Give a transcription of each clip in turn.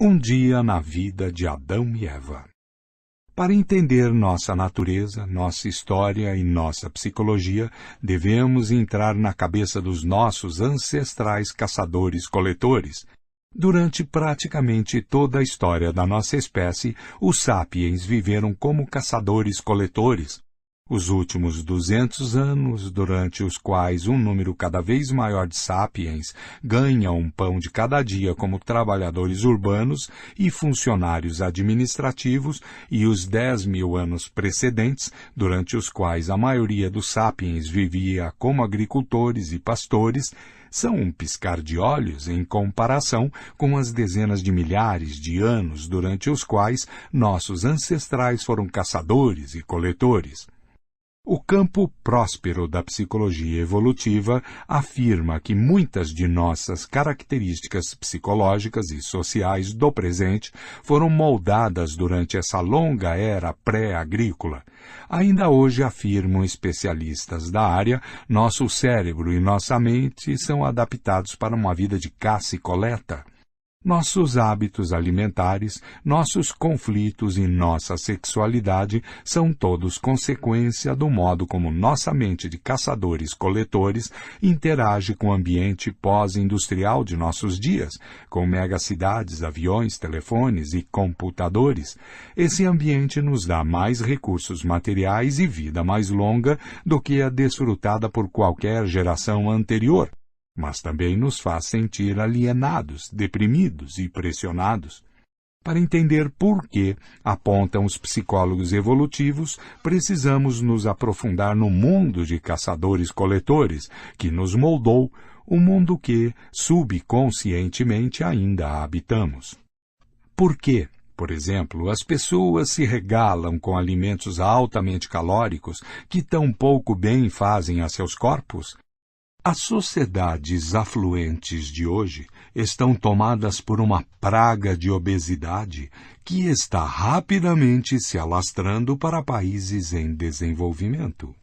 Um dia na vida de Adão e Eva. Para entender nossa natureza, nossa história e nossa psicologia, devemos entrar na cabeça dos nossos ancestrais caçadores-coletores. Durante praticamente toda a história da nossa espécie, os sapiens viveram como caçadores-coletores. Os últimos 200 anos, durante os quais um número cada vez maior de sapiens ganha um pão de cada dia como trabalhadores urbanos e funcionários administrativos, e os 10.000 anos precedentes, durante os quais a maioria dos sapiens vivia como agricultores e pastores, são um piscar de olhos em comparação com as dezenas de milhares de anos durante os quais nossos ancestrais foram caçadores e coletores. O campo próspero da psicologia evolutiva afirma que muitas de nossas características psicológicas e sociais do presente foram moldadas durante essa longa era pré-agrícola. Ainda hoje, afirmam especialistas da área, nosso cérebro e nossa mente são adaptados para uma vida de caça e coleta. Nossos hábitos alimentares, nossos conflitos e nossa sexualidade são todos consequência do modo como nossa mente de caçadores-coletores interage com o ambiente pós-industrial de nossos dias, com megacidades, aviões, telefones e computadores. Esse ambiente nos dá mais recursos materiais e vida mais longa do que a desfrutada por qualquer geração anterior, mas também nos faz sentir alienados, deprimidos e pressionados. Para entender por que, apontam os psicólogos evolutivos, precisamos nos aprofundar no mundo de caçadores-coletores, que nos moldou, um mundo que, subconscientemente, ainda habitamos. Por quê? Por exemplo, as pessoas se regalam com alimentos altamente calóricos que tão pouco bem fazem a seus corpos? As sociedades afluentes de hoje estão tomadas por uma praga de obesidade que está rapidamente se alastrando para países em desenvolvimento.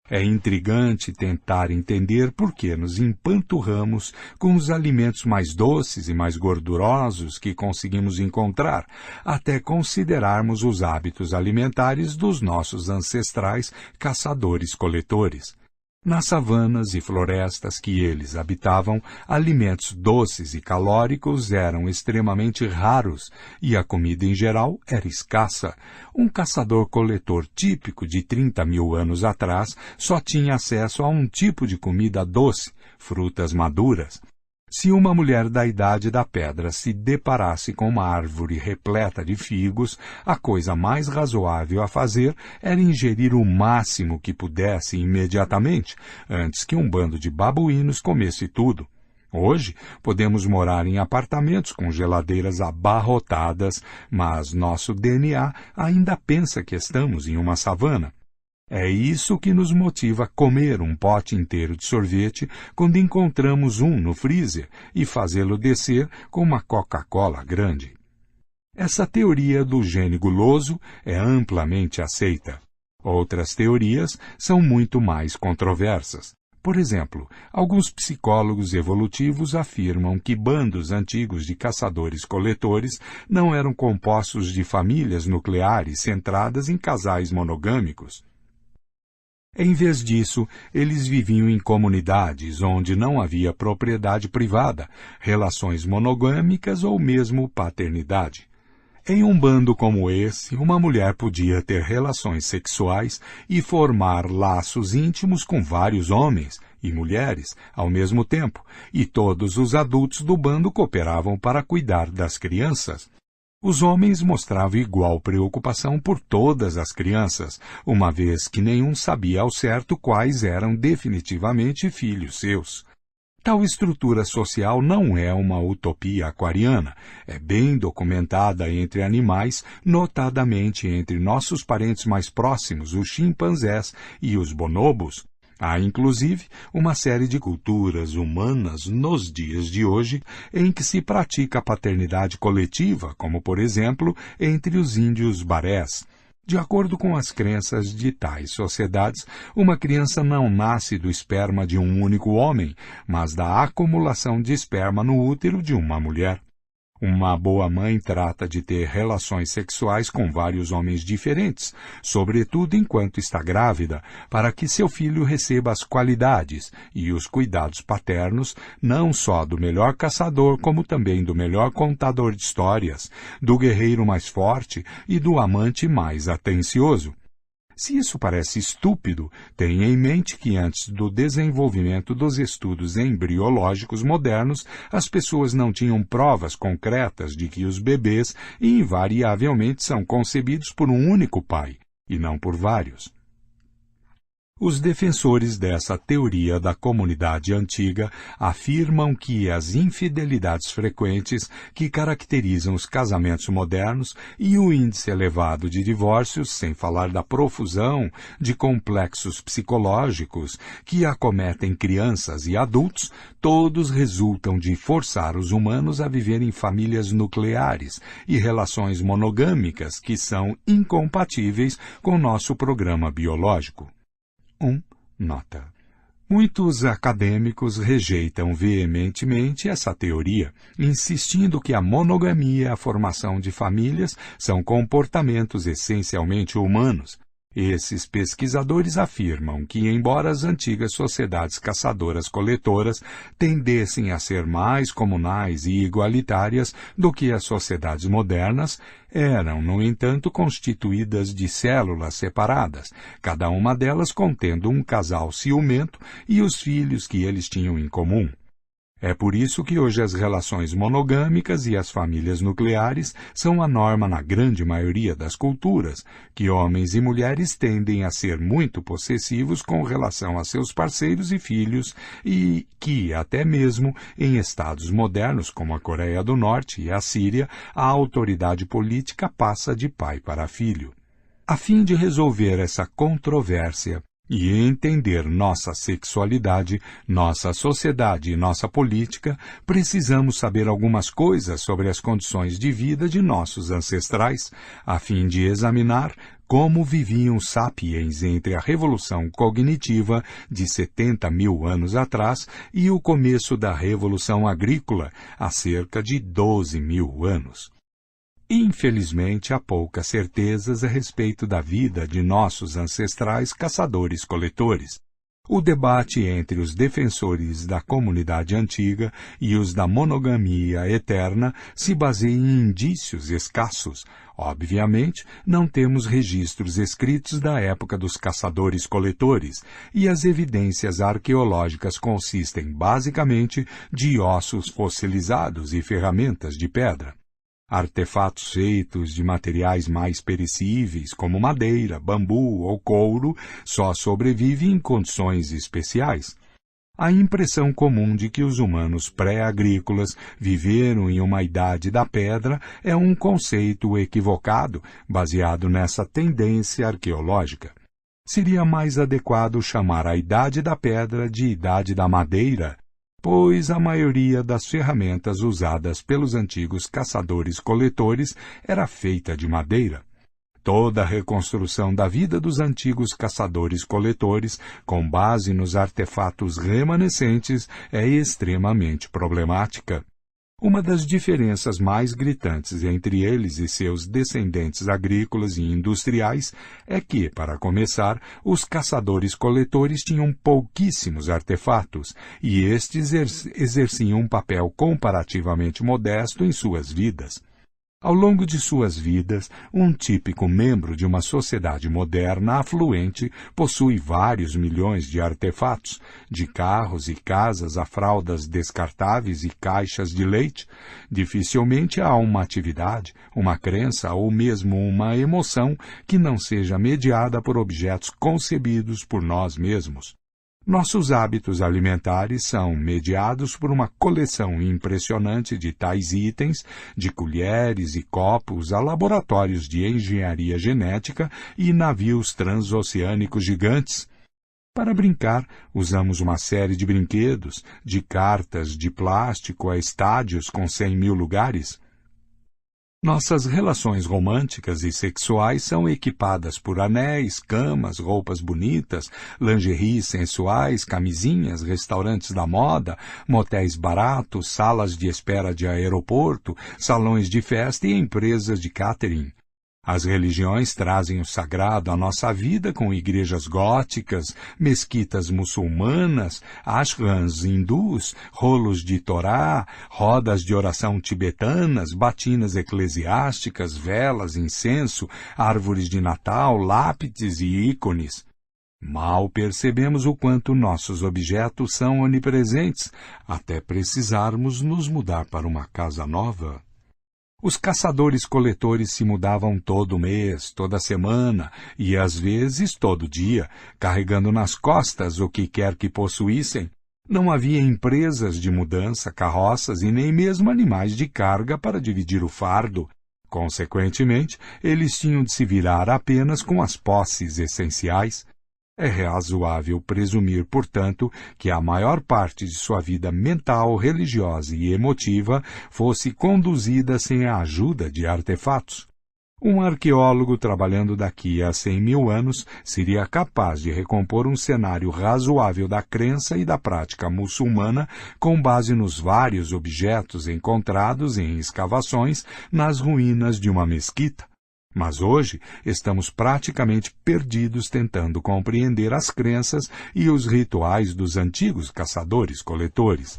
É intrigante tentar entender por que nos empanturramos com os alimentos mais doces e mais gordurosos que conseguimos encontrar, até considerarmos os hábitos alimentares dos nossos ancestrais caçadores-coletores. Nas savanas e florestas que eles habitavam, alimentos doces e calóricos eram extremamente raros e a comida em geral era escassa. Um caçador-coletor típico de 30.000 anos atrás só tinha acesso a um tipo de comida doce, frutas maduras. Se uma mulher da Idade da Pedra se deparasse com uma árvore repleta de figos, a coisa mais razoável a fazer era ingerir o máximo que pudesse imediatamente, antes que um bando de babuínos comesse tudo. Hoje, podemos morar em apartamentos com geladeiras abarrotadas, mas nosso DNA ainda pensa que estamos em uma savana. É isso que nos motiva a comer um pote inteiro de sorvete quando encontramos um no freezer e fazê-lo descer com uma Coca-Cola grande. Essa teoria do gene guloso é amplamente aceita. Outras teorias são muito mais controversas. Por exemplo, alguns psicólogos evolutivos afirmam que bandos antigos de caçadores-coletores não eram compostos de famílias nucleares centradas em casais monogâmicos. Em vez disso, eles viviam em comunidades onde não havia propriedade privada, relações monogâmicas ou mesmo paternidade. Em um bando como esse, uma mulher podia ter relações sexuais e formar laços íntimos com vários homens e mulheres ao mesmo tempo, e todos os adultos do bando cooperavam para cuidar das crianças. Os homens mostravam igual preocupação por todas as crianças, uma vez que nenhum sabia ao certo quais eram definitivamente filhos seus. Tal estrutura social não é uma utopia aquariana, é bem documentada entre animais, notadamente entre nossos parentes mais próximos, os chimpanzés e os bonobos. Há, inclusive, uma série de culturas humanas nos dias de hoje em que se pratica a paternidade coletiva, como, por exemplo, entre os índios barés. De acordo com as crenças de tais sociedades, uma criança não nasce do esperma de um único homem, mas da acumulação de esperma no útero de uma mulher. Uma boa mãe trata de ter relações sexuais com vários homens diferentes, sobretudo enquanto está grávida, para que seu filho receba as qualidades e os cuidados paternos não só do melhor caçador, como também do melhor contador de histórias, do guerreiro mais forte e do amante mais atencioso. Se isso parece estúpido, tenha em mente que antes do desenvolvimento dos estudos embriológicos modernos, as pessoas não tinham provas concretas de que os bebês invariavelmente são concebidos por um único pai, e não por vários. Os defensores dessa teoria da comunidade antiga afirmam que as infidelidades frequentes que caracterizam os casamentos modernos e o índice elevado de divórcios, sem falar da profusão de complexos psicológicos que acometem crianças e adultos, todos resultam de forçar os humanos a viver em famílias nucleares e relações monogâmicas que são incompatíveis com nosso programa biológico. Nota. Muitos acadêmicos rejeitam veementemente essa teoria, insistindo que a monogamia e a formação de famílias são comportamentos essencialmente humanos. Esses pesquisadores afirmam que, embora as antigas sociedades caçadoras-coletoras tendessem a ser mais comunais e igualitárias do que as sociedades modernas, eram, no entanto, constituídas de células separadas, cada uma delas contendo um casal ciumento e os filhos que eles tinham em comum. É por isso que hoje as relações monogâmicas e as famílias nucleares são a norma na grande maioria das culturas, que homens e mulheres tendem a ser muito possessivos com relação a seus parceiros e filhos e que, até mesmo em estados modernos como a Coreia do Norte e a Síria, a autoridade política passa de pai para filho. A fim de resolver essa controvérsia, e entender nossa sexualidade, nossa sociedade e nossa política, precisamos saber algumas coisas sobre as condições de vida de nossos ancestrais, a fim de examinar como viviam os sapiens entre a revolução cognitiva de 70 mil anos atrás e o começo da revolução agrícola, há cerca de 12 mil anos. Infelizmente, há poucas certezas a respeito da vida de nossos ancestrais caçadores-coletores. O debate entre os defensores da comunidade antiga e os da monogamia eterna se baseia em indícios escassos. Obviamente, não temos registros escritos da época dos caçadores-coletores, e as evidências arqueológicas consistem basicamente de ossos fossilizados e ferramentas de pedra. Artefatos feitos de materiais mais perecíveis, como madeira, bambu ou couro, só sobrevivem em condições especiais. A impressão comum de que os humanos pré-agrícolas viveram em uma idade da pedra é um conceito equivocado, baseado nessa tendência arqueológica. Seria mais adequado chamar a idade da pedra de idade da madeira, pois a maioria das ferramentas usadas pelos antigos caçadores-coletores era feita de madeira. Toda a reconstrução da vida dos antigos caçadores-coletores, com base nos artefatos remanescentes, é extremamente problemática. Uma das diferenças mais gritantes entre eles e seus descendentes agrícolas e industriais é que, para começar, os caçadores-coletores tinham pouquíssimos artefatos, e estes exerciam um papel comparativamente modesto em suas vidas. Ao longo de suas vidas, um típico membro de uma sociedade moderna afluente possui vários milhões de artefatos, de carros e casas a fraldas descartáveis e caixas de leite. Dificilmente há uma atividade, uma crença ou mesmo uma emoção que não seja mediada por objetos concebidos por nós mesmos. Nossos hábitos alimentares são mediados por uma coleção impressionante de tais itens, de colheres e copos a laboratórios de engenharia genética e navios transoceânicos gigantes. Para brincar, usamos uma série de brinquedos, de cartas de plástico a estádios com 100 mil lugares. Nossas relações românticas e sexuais são equipadas por anéis, camas, roupas bonitas, lingeries sensuais, camisinhas, restaurantes da moda, motéis baratos, salas de espera de aeroporto, salões de festa e empresas de catering. As religiões trazem o sagrado à nossa vida com igrejas góticas, mesquitas muçulmanas, ashrams hindus, rolos de Torá, rodas de oração tibetanas, batinas eclesiásticas, velas, incenso, árvores de Natal, lápides e ícones. Mal percebemos o quanto nossos objetos são onipresentes, até precisarmos nos mudar para uma casa nova. Os caçadores-coletores se mudavam todo mês, toda semana e, às vezes, todo dia, carregando nas costas o que quer que possuíssem. Não havia empresas de mudança, carroças e nem mesmo animais de carga para dividir o fardo. Consequentemente, eles tinham de se virar apenas com as posses essenciais. É razoável presumir, portanto, que a maior parte de sua vida mental, religiosa e emotiva fosse conduzida sem a ajuda de artefatos. Um arqueólogo trabalhando daqui a 100.000 anos seria capaz de recompor um cenário razoável da crença e da prática muçulmana com base nos vários objetos encontrados em escavações nas ruínas de uma mesquita. Mas hoje estamos praticamente perdidos tentando compreender as crenças e os rituais dos antigos caçadores-coletores.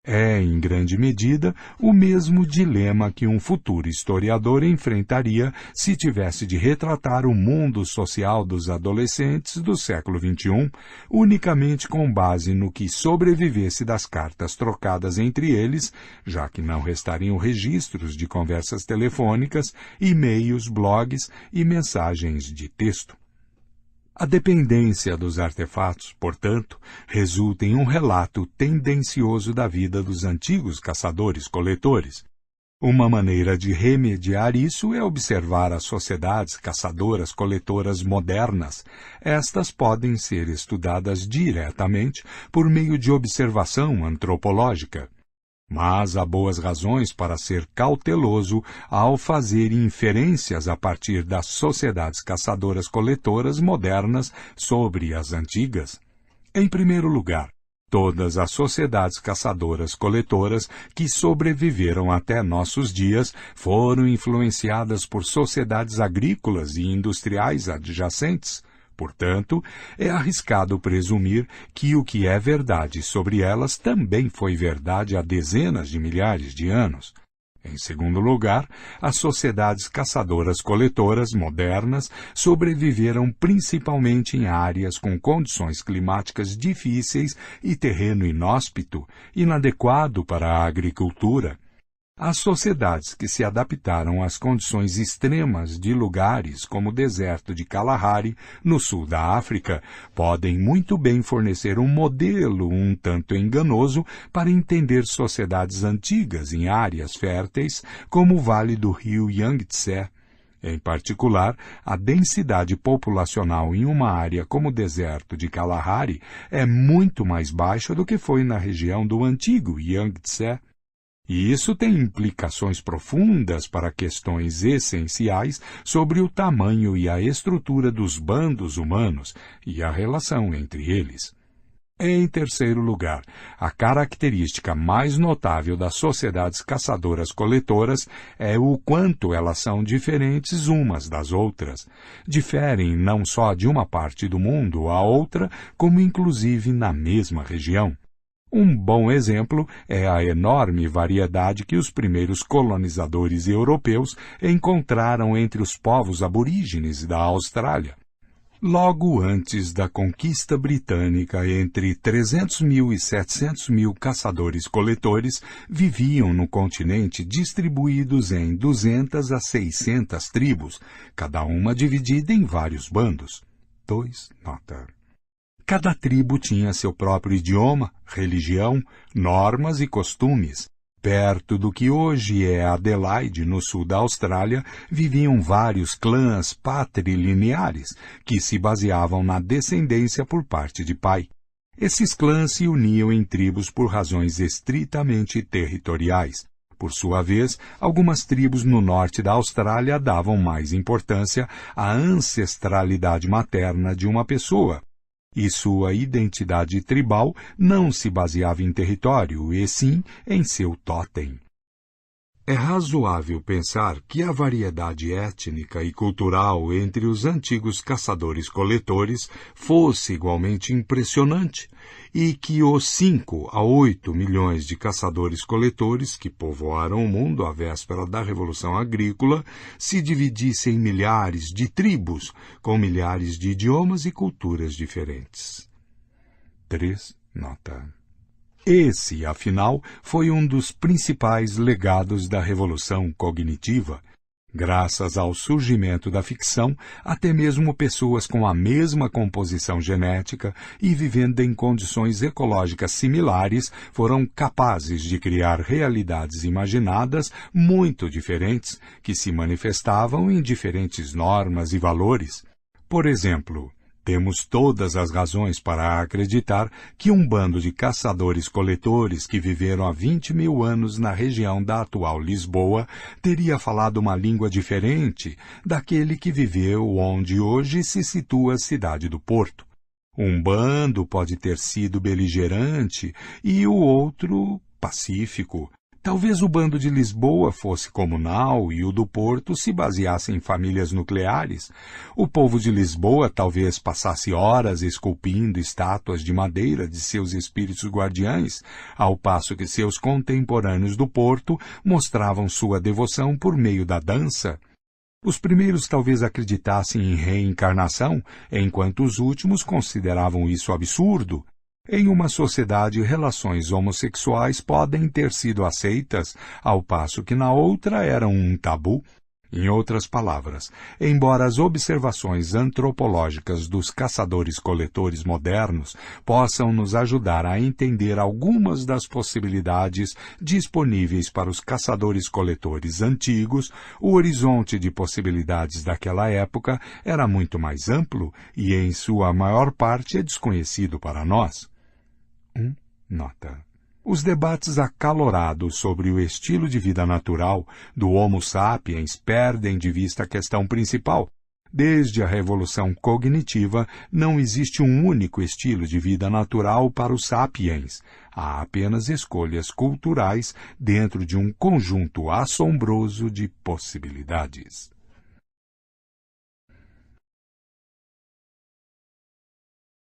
É, em grande medida, o mesmo dilema que um futuro historiador enfrentaria se tivesse de retratar o mundo social dos adolescentes do século XXI, unicamente com base no que sobrevivesse das cartas trocadas entre eles, já que não restariam registros de conversas telefônicas, e-mails, blogs e mensagens de texto. A dependência dos artefatos, portanto, resulta em um relato tendencioso da vida dos antigos caçadores-coletores. Uma maneira de remediar isso é observar as sociedades caçadoras-coletoras modernas. Estas podem ser estudadas diretamente por meio de observação antropológica. Mas há boas razões para ser cauteloso ao fazer inferências a partir das sociedades caçadoras-coletoras modernas sobre as antigas. Em primeiro lugar, todas as sociedades caçadoras-coletoras que sobreviveram até nossos dias foram influenciadas por sociedades agrícolas e industriais adjacentes. Portanto, é arriscado presumir que o que é verdade sobre elas também foi verdade há dezenas de milhares de anos. Em segundo lugar, as sociedades caçadoras-coletoras modernas sobreviveram principalmente em áreas com condições climáticas difíceis e terreno inóspito, inadequado para a agricultura. As sociedades que se adaptaram às condições extremas de lugares como o deserto de Kalahari, no sul da África, podem muito bem fornecer um modelo um tanto enganoso para entender sociedades antigas em áreas férteis, como o vale do rio Yangtze. Em particular, a densidade populacional em uma área como o deserto de Kalahari é muito mais baixa do que foi na região do antigo Yangtze. E isso tem implicações profundas para questões essenciais sobre o tamanho e a estrutura dos bandos humanos e a relação entre eles. Em terceiro lugar, a característica mais notável das sociedades caçadoras-coletoras é o quanto elas são diferentes umas das outras. Diferem não só de uma parte do mundo à outra, como inclusive na mesma região. Um bom exemplo é a enorme variedade que os primeiros colonizadores europeus encontraram entre os povos aborígenes da Austrália. Logo antes da conquista britânica, entre 300.000 e 700.000 caçadores-coletores viviam no continente distribuídos em 200 a 600 tribos, cada uma dividida em vários bandos. 2. Nota. Cada tribo tinha seu próprio idioma, religião, normas e costumes. Perto do que hoje é Adelaide, no sul da Austrália, viviam vários clãs patrilineares, que se baseavam na descendência por parte de pai. Esses clãs se uniam em tribos por razões estritamente territoriais. Por sua vez, algumas tribos no norte da Austrália davam mais importância à ancestralidade materna de uma pessoa, e sua identidade tribal não se baseava em território, e sim em seu totem. É razoável pensar que a variedade étnica e cultural entre os antigos caçadores-coletores fosse igualmente impressionante e que os 5 a 8 milhões de caçadores-coletores que povoaram o mundo à véspera da Revolução Agrícola se dividissem em milhares de tribos com milhares de idiomas e culturas diferentes. 3. Nota. Esse, afinal, foi um dos principais legados da Revolução Cognitiva. Graças ao surgimento da ficção, até mesmo pessoas com a mesma composição genética e vivendo em condições ecológicas similares foram capazes de criar realidades imaginadas muito diferentes, que se manifestavam em diferentes normas e valores. Por exemplo, temos todas as razões para acreditar que um bando de caçadores-coletores que viveram há 20 mil anos na região da atual Lisboa teria falado uma língua diferente daquele que viveu onde hoje se situa a cidade do Porto. Um bando pode ter sido beligerante e o outro pacífico. Talvez o bando de Lisboa fosse comunal e o do Porto se baseasse em famílias nucleares. O povo de Lisboa talvez passasse horas esculpindo estátuas de madeira de seus espíritos guardiães, ao passo que seus contemporâneos do Porto mostravam sua devoção por meio da dança. Os primeiros talvez acreditassem em reencarnação, enquanto os últimos consideravam isso absurdo. Em uma sociedade, relações homossexuais podem ter sido aceitas, ao passo que na outra eram um tabu. Em outras palavras, embora as observações antropológicas dos caçadores-coletores modernos possam nos ajudar a entender algumas das possibilidades disponíveis para os caçadores-coletores antigos, o horizonte de possibilidades daquela época era muito mais amplo e, em sua maior parte, é desconhecido para nós. Nota. Os debates acalorados sobre o estilo de vida natural do Homo sapiens perdem de vista a questão principal. Desde a Revolução Cognitiva, não existe um único estilo de vida natural para os sapiens. Há apenas escolhas culturais dentro de um conjunto assombroso de possibilidades.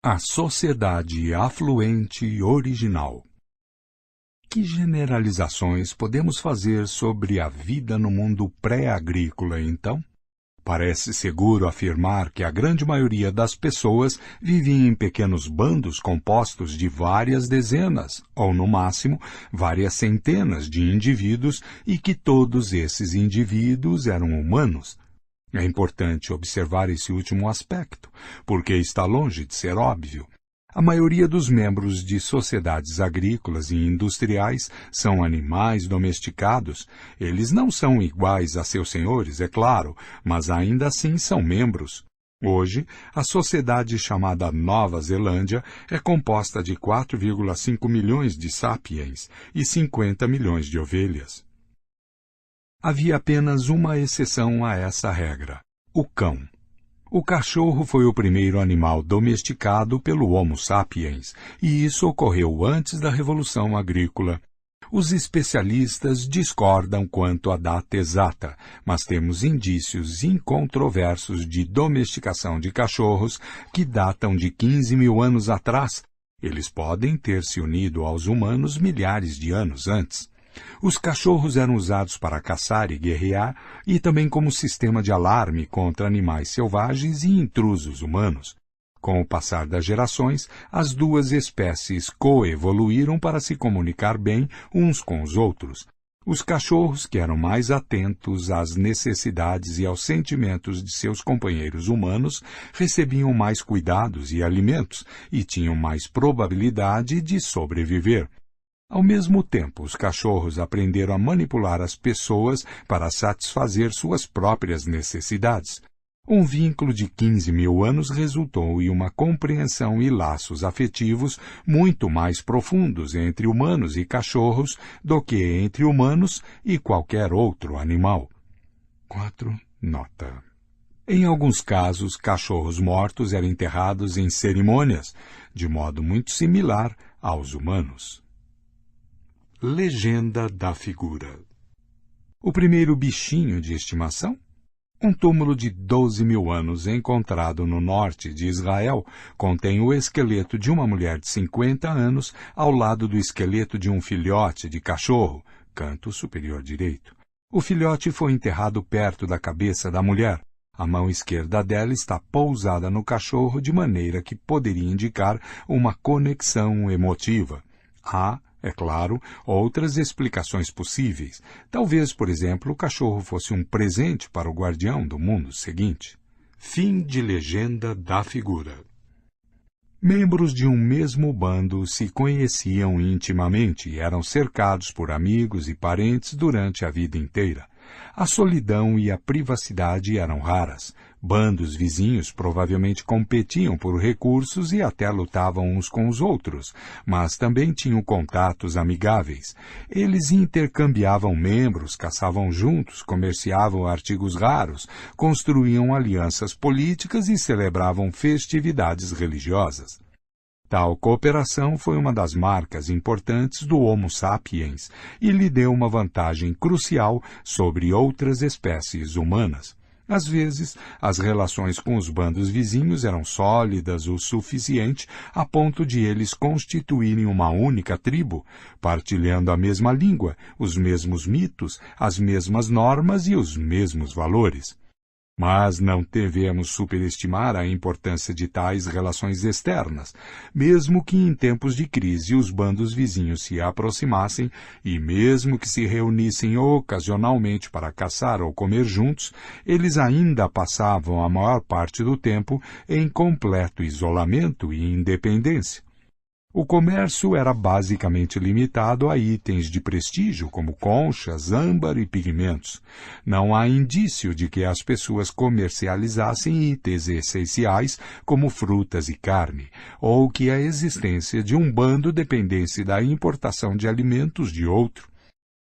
A sociedade afluente original. Que generalizações podemos fazer sobre a vida no mundo pré-agrícola, então? Parece seguro afirmar que a grande maioria das pessoas vivia em pequenos bandos compostos de várias dezenas, ou no máximo, várias centenas de indivíduos e que todos esses indivíduos eram humanos. É importante observar esse último aspecto, porque está longe de ser óbvio. A maioria dos membros de sociedades agrícolas e industriais são animais domesticados. Eles não são iguais a seus senhores, é claro, mas ainda assim são membros. Hoje, a sociedade chamada Nova Zelândia é composta de 4,5 milhões de sapiens e 50 milhões de ovelhas. Havia apenas uma exceção a essa regra: o cão. O cachorro foi o primeiro animal domesticado pelo Homo sapiens, e isso ocorreu antes da Revolução Agrícola. Os especialistas discordam quanto à data exata, mas temos indícios incontroversos de domesticação de cachorros que datam de 15 mil anos atrás. Eles podem ter se unido aos humanos milhares de anos antes. Os cachorros eram usados para caçar e guerrear e também como sistema de alarme contra animais selvagens e intrusos humanos. Com o passar das gerações, as duas espécies coevoluíram para se comunicar bem uns com os outros. Os cachorros, que eram mais atentos às necessidades e aos sentimentos de seus companheiros humanos, recebiam mais cuidados e alimentos e tinham mais probabilidade de sobreviver. Ao mesmo tempo, os cachorros aprenderam a manipular as pessoas para satisfazer suas próprias necessidades. Um vínculo de 15.000 anos resultou em uma compreensão e laços afetivos muito mais profundos entre humanos e cachorros do que entre humanos e qualquer outro animal. 4. Nota. Em alguns casos, cachorros mortos eram enterrados em cerimônias, de modo muito similar aos humanos. Legenda da figura. O primeiro bichinho de estimação? Um túmulo de 12.000 anos encontrado no norte de Israel contém o esqueleto de uma mulher de 50 anos ao lado do esqueleto de um filhote de cachorro, canto superior direito. O filhote foi enterrado perto da cabeça da mulher. A mão esquerda dela está pousada no cachorro de maneira que poderia indicar uma conexão emotiva. É claro, outras explicações possíveis. Talvez, por exemplo, o cachorro fosse um presente para o guardião do mundo seguinte. Fim de legenda da figura. Membros de um mesmo bando se conheciam intimamente e eram cercados por amigos e parentes durante a vida inteira. A solidão e a privacidade eram raras. Bandos vizinhos provavelmente competiam por recursos e até lutavam uns com os outros, mas também tinham contatos amigáveis. Eles intercambiavam membros, caçavam juntos, comerciavam artigos raros, construíam alianças políticas e celebravam festividades religiosas. Tal cooperação foi uma das marcas importantes do Homo sapiens e lhe deu uma vantagem crucial sobre outras espécies humanas. Às vezes, as relações com os bandos vizinhos eram sólidas o suficiente a ponto de eles constituírem uma única tribo, partilhando a mesma língua, os mesmos mitos, as mesmas normas e os mesmos valores. Mas não devemos superestimar a importância de tais relações externas, mesmo que em tempos de crise os bandos vizinhos se aproximassem e mesmo que se reunissem ocasionalmente para caçar ou comer juntos, eles ainda passavam a maior parte do tempo em completo isolamento e independência. O comércio era basicamente limitado a itens de prestígio, como conchas, âmbar e pigmentos. Não há indício de que as pessoas comercializassem itens essenciais, como frutas e carne, ou que a existência de um bando dependesse da importação de alimentos de outro.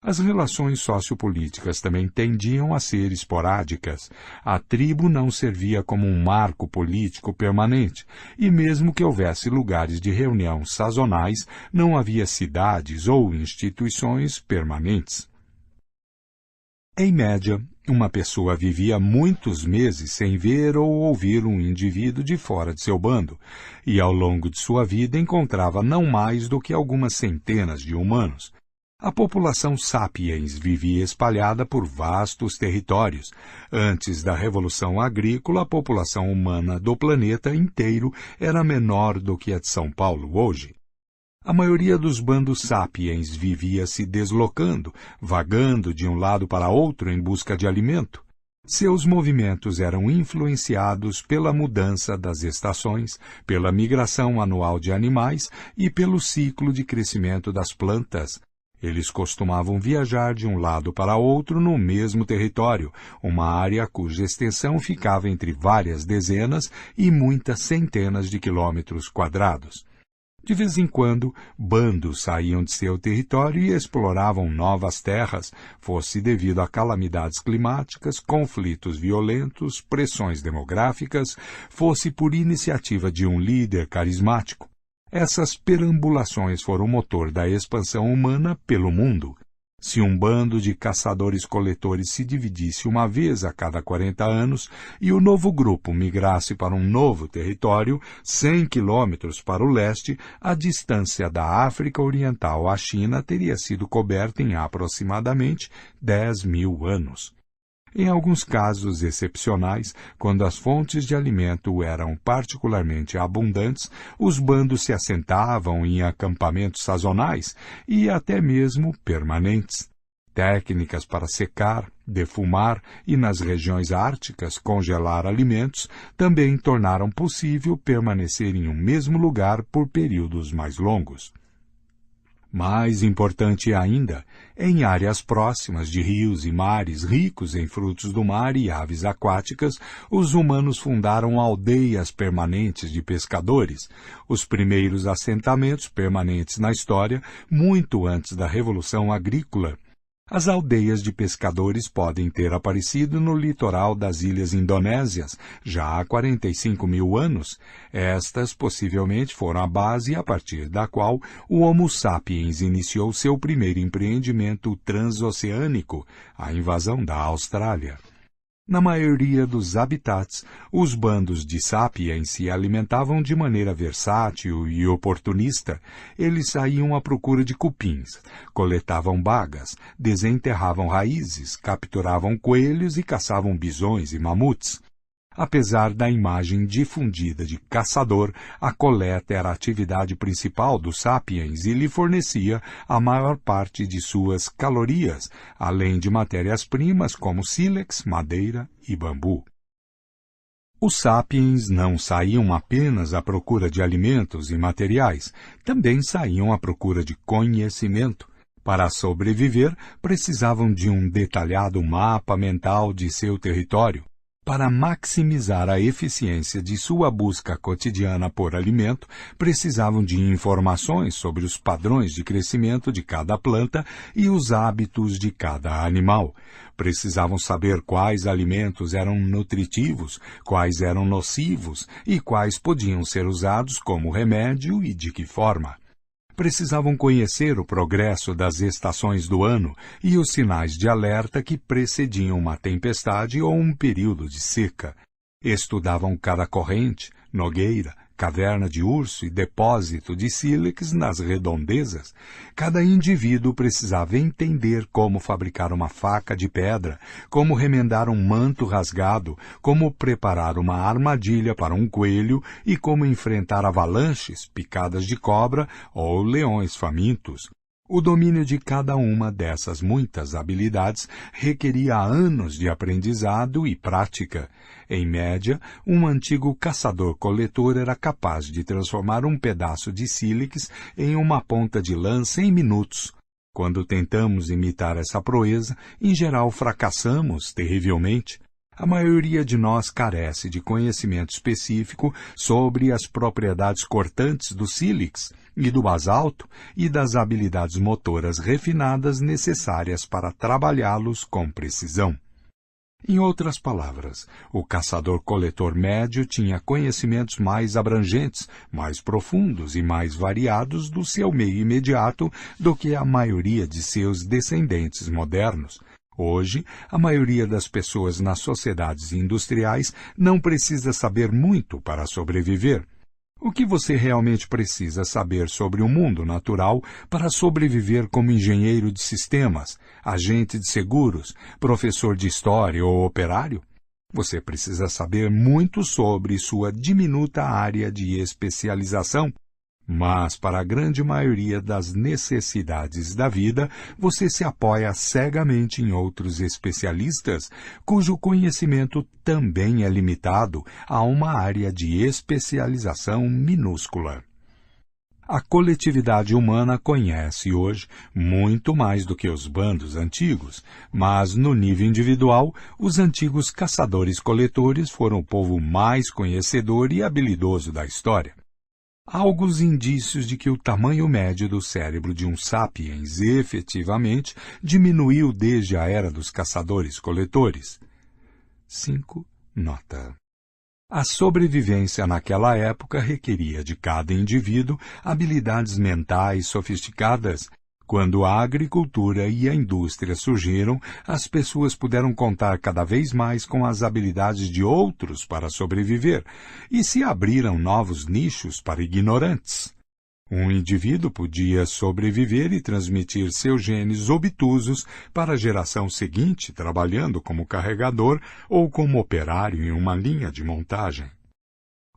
As relações sociopolíticas também tendiam a ser esporádicas. A tribo não servia como um marco político permanente, e mesmo que houvesse lugares de reunião sazonais, não havia cidades ou instituições permanentes. Em média, uma pessoa vivia muitos meses sem ver ou ouvir um indivíduo de fora de seu bando, e ao longo de sua vida encontrava não mais do que algumas centenas de humanos. A população sapiens vivia espalhada por vastos territórios. Antes da Revolução Agrícola, a população humana do planeta inteiro era menor do que a de São Paulo hoje. A maioria dos bandos sapiens vivia se deslocando, vagando de um lado para outro em busca de alimento. Seus movimentos eram influenciados pela mudança das estações, pela migração anual de animais e pelo ciclo de crescimento das plantas. Eles costumavam viajar de um lado para outro no mesmo território, uma área cuja extensão ficava entre várias dezenas e muitas centenas de quilômetros quadrados. De vez em quando, bandos saíam de seu território e exploravam novas terras, fosse devido a calamidades climáticas, conflitos violentos, pressões demográficas, fosse por iniciativa de um líder carismático. Essas perambulações foram o motor da expansão humana pelo mundo. Se um bando de caçadores-coletores se dividisse uma vez a cada 40 anos e o novo grupo migrasse para um novo território, 100 quilômetros para o leste, a distância da África Oriental à China teria sido coberta em aproximadamente 10.000 anos. Em alguns casos excepcionais, quando as fontes de alimento eram particularmente abundantes, os bandos se assentavam em acampamentos sazonais e até mesmo permanentes. Técnicas para secar, defumar e, nas regiões árticas, congelar alimentos também tornaram possível permanecer em um mesmo lugar por períodos mais longos. Mais importante ainda, em áreas próximas de rios e mares ricos em frutos do mar e aves aquáticas, os humanos fundaram aldeias permanentes de pescadores, os primeiros assentamentos permanentes na história, muito antes da Revolução Agrícola. As aldeias de pescadores podem ter aparecido no litoral das ilhas indonésias, já há 45 mil anos. Estas possivelmente foram a base a partir da qual o Homo sapiens iniciou seu primeiro empreendimento transoceânico, a invasão da Austrália. Na maioria dos habitats, os bandos de sapiens se alimentavam de maneira versátil e oportunista. Eles saíam à procura de cupins, coletavam bagas, desenterravam raízes, capturavam coelhos e caçavam bisões e mamutes. Apesar da imagem difundida de caçador, a coleta era a atividade principal dos sapiens e lhe fornecia a maior parte de suas calorias, além de matérias-primas como sílex, madeira e bambu. Os sapiens não saíam apenas à procura de alimentos e materiais, também saíam à procura de conhecimento. Para sobreviver, precisavam de um detalhado mapa mental de seu território. Para maximizar a eficiência de sua busca cotidiana por alimento, precisavam de informações sobre os padrões de crescimento de cada planta e os hábitos de cada animal. Precisavam saber quais alimentos eram nutritivos, quais eram nocivos e quais podiam ser usados como remédio e de que forma. Precisavam conhecer o progresso das estações do ano e os sinais de alerta que precediam uma tempestade ou um período de seca. Estudavam cada corrente, nogueira, caverna de urso e depósito de sílex nas redondezas. Cada indivíduo precisava entender como fabricar uma faca de pedra, como remendar um manto rasgado, como preparar uma armadilha para um coelho e como enfrentar avalanches, picadas de cobra ou leões famintos. O domínio de cada uma dessas muitas habilidades requeria anos de aprendizado e prática. Em média, um antigo caçador-coletor era capaz de transformar um pedaço de sílex em uma ponta de lança em minutos. Quando tentamos imitar essa proeza, em geral fracassamos terrivelmente. A maioria de nós carece de conhecimento específico sobre as propriedades cortantes do sílex e do basalto e das habilidades motoras refinadas necessárias para trabalhá-los com precisão. Em outras palavras, o caçador-coletor médio tinha conhecimentos mais abrangentes, mais profundos e mais variados do seu meio imediato do que a maioria de seus descendentes modernos. Hoje, a maioria das pessoas nas sociedades industriais não precisa saber muito para sobreviver. O que você realmente precisa saber sobre o mundo natural para sobreviver como engenheiro de sistemas, agente de seguros, professor de história ou operário? Você precisa saber muito sobre sua diminuta área de especialização. Mas, para a grande maioria das necessidades da vida, você se apoia cegamente em outros especialistas, cujo conhecimento também é limitado a uma área de especialização minúscula. A coletividade humana conhece hoje muito mais do que os bandos antigos, mas no nível individual, os antigos caçadores-coletores foram o povo mais conhecedor e habilidoso da história. Há alguns indícios de que o tamanho médio do cérebro de um sapiens efetivamente diminuiu desde a era dos caçadores-coletores. 5. Nota. A sobrevivência naquela época requeria de cada indivíduo habilidades mentais sofisticadas. Quando a agricultura e a indústria surgiram, as pessoas puderam contar cada vez mais com as habilidades de outros para sobreviver, e se abriram novos nichos para ignorantes. Um indivíduo podia sobreviver e transmitir seus genes obtusos para a geração seguinte, trabalhando como carregador ou como operário em uma linha de montagem.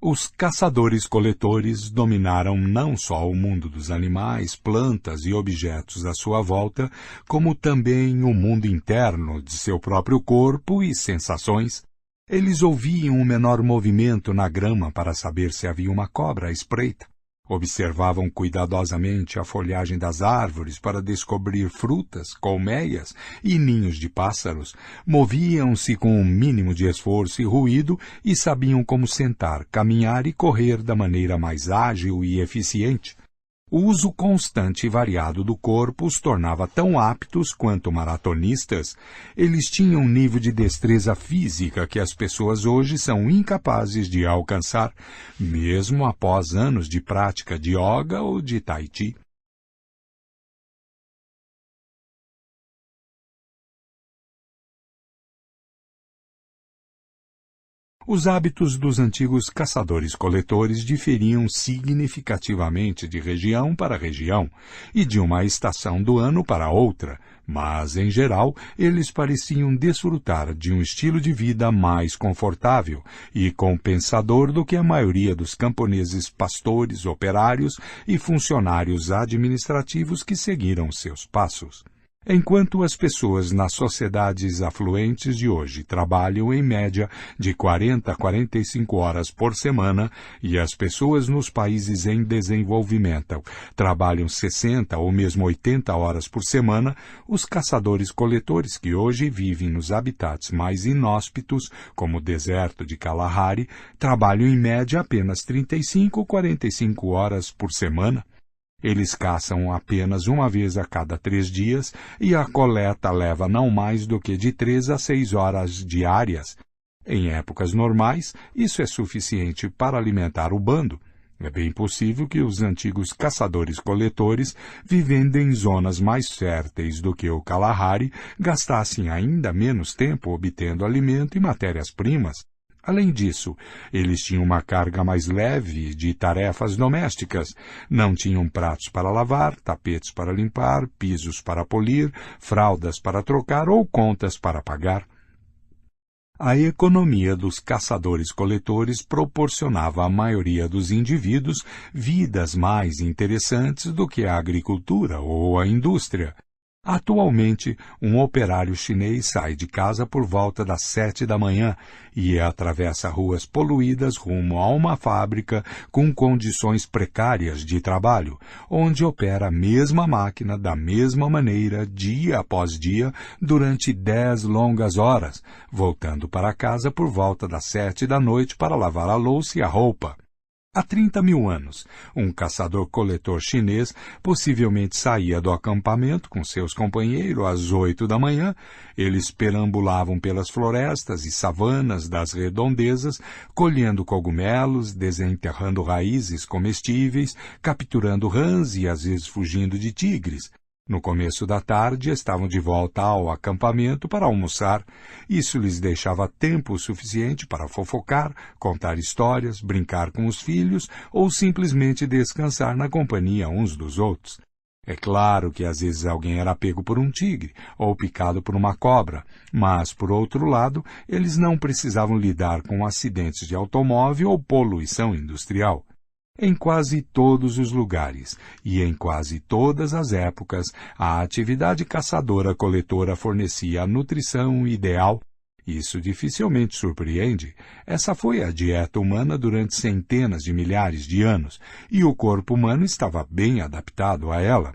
Os caçadores-coletores dominaram não só o mundo dos animais, plantas e objetos à sua volta, como também o mundo interno de seu próprio corpo e sensações. Eles ouviam o menor movimento na grama para saber se havia uma cobra à espreita. Observavam cuidadosamente a folhagem das árvores para descobrir frutas, colmeias e ninhos de pássaros, moviam-se com um mínimo de esforço e ruído e sabiam como sentar, caminhar e correr da maneira mais ágil e eficiente. O uso constante e variado do corpo os tornava tão aptos quanto maratonistas. Eles tinham um nível de destreza física que as pessoas hoje são incapazes de alcançar, mesmo após anos de prática de yoga ou de tai chi. Os hábitos dos antigos caçadores-coletores diferiam significativamente de região para região e de uma estação do ano para outra, mas, em geral, eles pareciam desfrutar de um estilo de vida mais confortável e compensador do que a maioria dos camponeses pastores, operários e funcionários administrativos que seguiram seus passos. Enquanto as pessoas nas sociedades afluentes de hoje trabalham em média de 40 a 45 horas por semana e as pessoas nos países em desenvolvimento trabalham 60 ou mesmo 80 horas por semana, os caçadores-coletores que hoje vivem nos habitats mais inóspitos, como o deserto de Kalahari, trabalham em média apenas 35 ou 45 horas por semana. Eles caçam apenas uma vez a cada 3 dias e a coleta leva não mais do que de 3 a 6 horas diárias. Em épocas normais, isso é suficiente para alimentar o bando. É bem possível que os antigos caçadores-coletores, vivendo em zonas mais férteis do que o Kalahari, gastassem ainda menos tempo obtendo alimento e matérias-primas. Além disso, eles tinham uma carga mais leve de tarefas domésticas. Não tinham pratos para lavar, tapetes para limpar, pisos para polir, fraldas para trocar ou contas para pagar. A economia dos caçadores-coletores proporcionava à maioria dos indivíduos vidas mais interessantes do que a agricultura ou a indústria. Atualmente, um operário chinês sai de casa por volta das 7 da manhã e atravessa ruas poluídas rumo a uma fábrica com condições precárias de trabalho, onde opera a mesma máquina da mesma maneira dia após dia durante 10 longas horas, voltando para casa por volta das 7 da noite para lavar a louça e a roupa. Há 30 mil anos, um caçador-coletor chinês possivelmente saía do acampamento com seus companheiros às 8 da manhã. Eles perambulavam pelas florestas e savanas das redondezas, colhendo cogumelos, desenterrando raízes comestíveis, capturando rãs e às vezes fugindo de tigres. No começo da tarde, estavam de volta ao acampamento para almoçar. Isso lhes deixava tempo suficiente para fofocar, contar histórias, brincar com os filhos ou simplesmente descansar na companhia uns dos outros. É claro que às vezes alguém era pego por um tigre ou picado por uma cobra, mas, por outro lado, eles não precisavam lidar com acidentes de automóvel ou poluição industrial. Em quase todos os lugares e em quase todas as épocas, a atividade caçadora-coletora fornecia a nutrição ideal. Isso dificilmente surpreende. Essa foi a dieta humana durante centenas de milhares de anos, e o corpo humano estava bem adaptado a ela.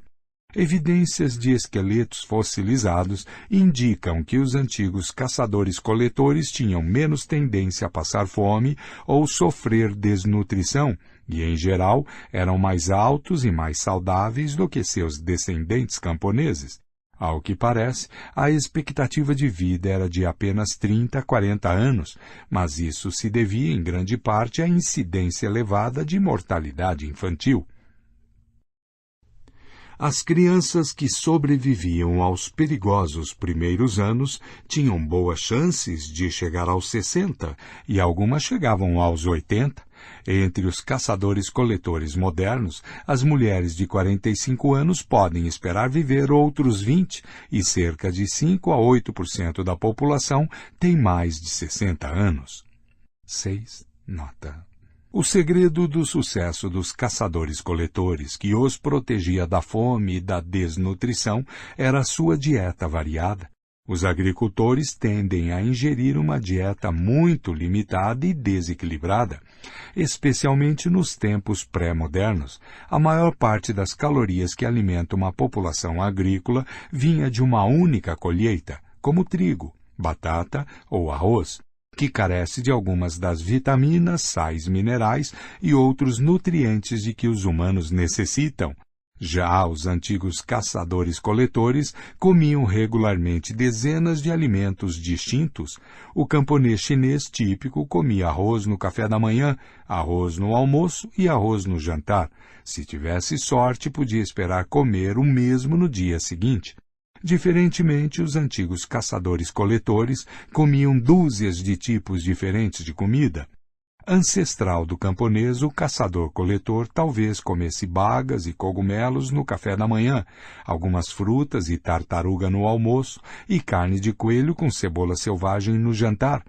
Evidências de esqueletos fossilizados indicam que os antigos caçadores-coletores tinham menos tendência a passar fome ou sofrer desnutrição, e, em geral, eram mais altos e mais saudáveis do que seus descendentes camponeses. Ao que parece, a expectativa de vida era de apenas 30 a 40 anos, mas isso se devia em grande parte à incidência elevada de mortalidade infantil. As crianças que sobreviviam aos perigosos primeiros anos tinham boas chances de chegar aos 60 e algumas chegavam aos 80. Entre os caçadores-coletores modernos, as mulheres de 45 anos podem esperar viver outros 20 e cerca de 5 a 8% da população tem mais de 60 anos. 6. Nota. O segredo do sucesso dos caçadores-coletores, que os protegia da fome e da desnutrição, era a sua dieta variada. Os agricultores tendem a ingerir uma dieta muito limitada e desequilibrada, especialmente nos tempos pré-modernos. A maior parte das calorias que alimentam uma população agrícola vinha de uma única colheita, como trigo, batata ou arroz, que carece de algumas das vitaminas, sais minerais e outros nutrientes de que os humanos necessitam. Já os antigos caçadores-coletores comiam regularmente dezenas de alimentos distintos. O camponês chinês típico comia arroz no café da manhã, arroz no almoço e arroz no jantar. Se tivesse sorte, podia esperar comer o mesmo no dia seguinte. Diferentemente, os antigos caçadores-coletores comiam dúzias de tipos diferentes de comida. Ancestral do camponês, o caçador-coletor talvez comesse bagas e cogumelos no café da manhã, algumas frutas e tartaruga no almoço e carne de coelho com cebola selvagem no jantar.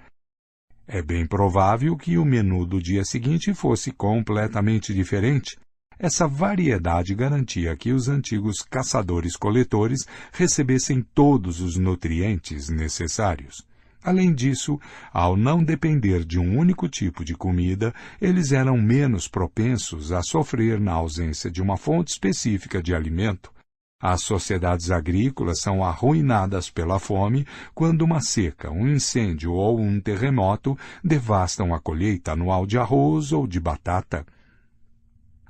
É bem provável que o menu do dia seguinte fosse completamente diferente. Essa variedade garantia que os antigos caçadores-coletores recebessem todos os nutrientes necessários. Além disso, ao não depender de um único tipo de comida, eles eram menos propensos a sofrer na ausência de uma fonte específica de alimento. As sociedades agrícolas são arruinadas pela fome quando uma seca, um incêndio ou um terremoto devastam a colheita anual de arroz ou de batata.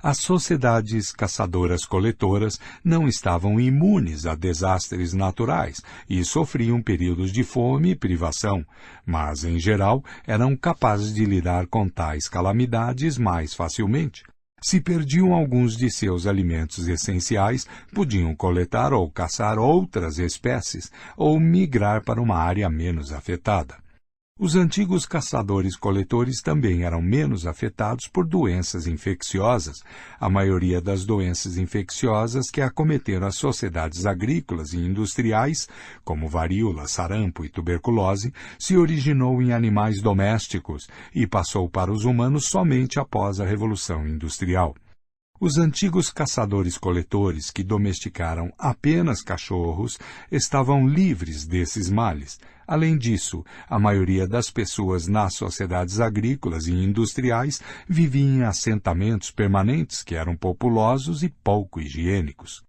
As sociedades caçadoras-coletoras não estavam imunes a desastres naturais e sofriam períodos de fome e privação, mas, em geral, eram capazes de lidar com tais calamidades mais facilmente. Se perdiam alguns de seus alimentos essenciais, podiam coletar ou caçar outras espécies ou migrar para uma área menos afetada. Os antigos caçadores-coletores também eram menos afetados por doenças infecciosas. A maioria das doenças infecciosas que acometeram as sociedades agrícolas e industriais, como varíola, sarampo e tuberculose, se originou em animais domésticos e passou para os humanos somente após a Revolução Industrial. Os antigos caçadores-coletores que domesticaram apenas cachorros estavam livres desses males. Além disso, a maioria das pessoas nas sociedades agrícolas e industriais vivia em assentamentos permanentes que eram populosos e pouco higiênicos.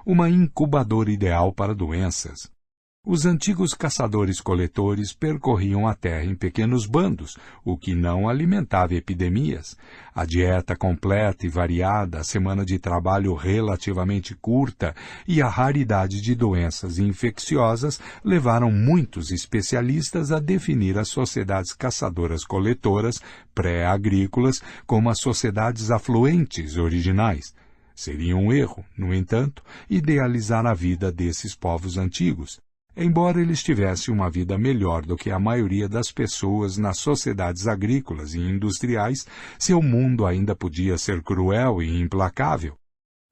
Uma incubadora ideal para doenças. Os antigos caçadores-coletores percorriam a terra em pequenos bandos, o que não alimentava epidemias. A dieta completa e variada, a semana de trabalho relativamente curta e a raridade de doenças infecciosas levaram muitos especialistas a definir as sociedades caçadoras-coletoras pré-agrícolas como as sociedades afluentes originais. Seria um erro, no entanto, idealizar a vida desses povos antigos. Embora eles tivessem uma vida melhor do que a maioria das pessoas nas sociedades agrícolas e industriais, seu mundo ainda podia ser cruel e implacável.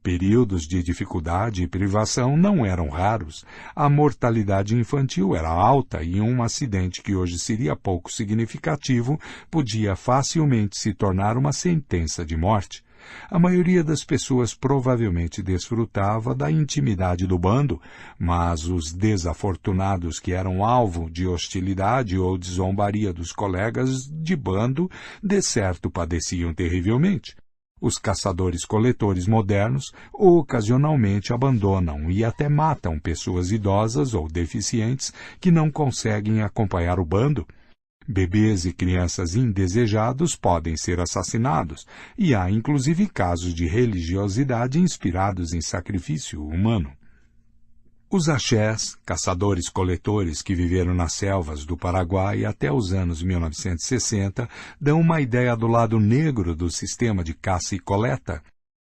Períodos de dificuldade e privação não eram raros. A mortalidade infantil era alta e um acidente que hoje seria pouco significativo podia facilmente se tornar uma sentença de morte. A maioria das pessoas provavelmente desfrutava da intimidade do bando, mas os desafortunados que eram alvo de hostilidade ou de zombaria dos colegas de bando, de certo padeciam terrivelmente. Os caçadores-coletores modernos ocasionalmente abandonam e até matam pessoas idosas ou deficientes que não conseguem acompanhar o bando. Bebês e crianças indesejados podem ser assassinados, e há inclusive casos de religiosidade inspirados em sacrifício humano. Os axés, caçadores-coletores que viveram nas selvas do Paraguai até os anos 1960, dão uma ideia do lado negro do sistema de caça e coleta.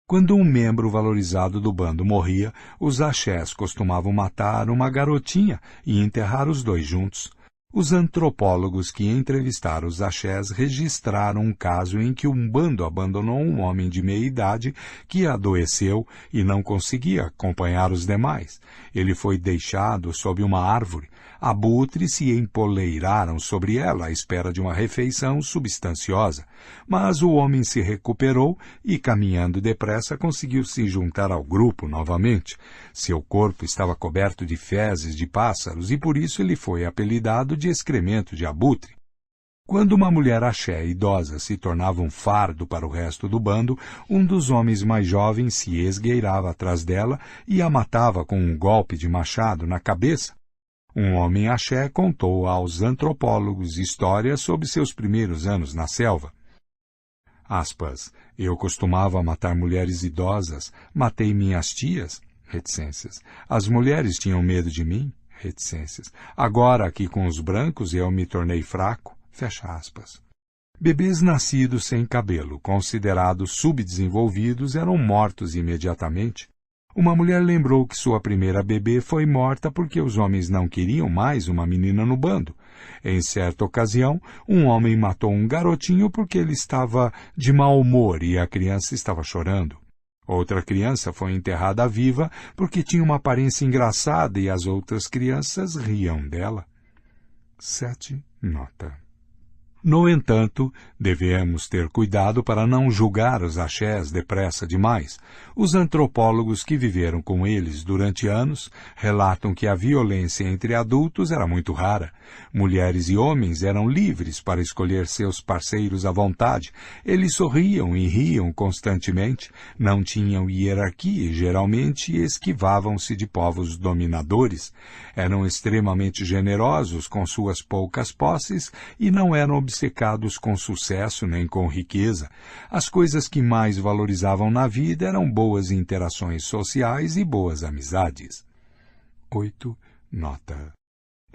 Quando um membro valorizado do bando morria, os axés costumavam matar uma garotinha e enterrar os dois juntos. Os antropólogos que entrevistaram os axés registraram um caso em que um bando abandonou um homem de meia-idade que adoeceu e não conseguia acompanhar os demais. Ele foi deixado sob uma árvore. Abutres se empoleiraram sobre ela à espera de uma refeição substanciosa, mas o homem se recuperou e, caminhando depressa, conseguiu se juntar ao grupo novamente. Seu corpo estava coberto de fezes de pássaros e por isso ele foi apelidado de excremento de abutre. Quando uma mulher axé idosa se tornava um fardo para o resto do bando, um dos homens mais jovens se esgueirava atrás dela e a matava com um golpe de machado na cabeça. Um homem axé contou aos antropólogos histórias sobre seus primeiros anos na selva. Aspas, eu costumava matar mulheres idosas, matei minhas tias, reticências. As mulheres tinham medo de mim, reticências. Agora, aqui com os brancos, eu me tornei fraco. Fecha aspas. Bebês nascidos sem cabelo, considerados subdesenvolvidos, eram mortos imediatamente. Uma mulher lembrou que sua primeira bebê foi morta porque os homens não queriam mais uma menina no bando. Em certa ocasião, um homem matou um garotinho porque ele estava de mau humor e a criança estava chorando. Outra criança foi enterrada viva porque tinha uma aparência engraçada e as outras crianças riam dela. 7. Nota. No entanto, devemos ter cuidado para não julgar os axés depressa demais. Os antropólogos que viveram com eles durante anos relatam que a violência entre adultos era muito rara. Mulheres e homens eram livres para escolher seus parceiros à vontade. Eles sorriam e riam constantemente, não tinham hierarquia e geralmente esquivavam-se de povos dominadores. Eram extremamente generosos com suas poucas posses e não eram obcecados com sucesso nem com riqueza. As coisas que mais valorizavam na vida eram boas interações sociais e boas amizades. 8. Nota.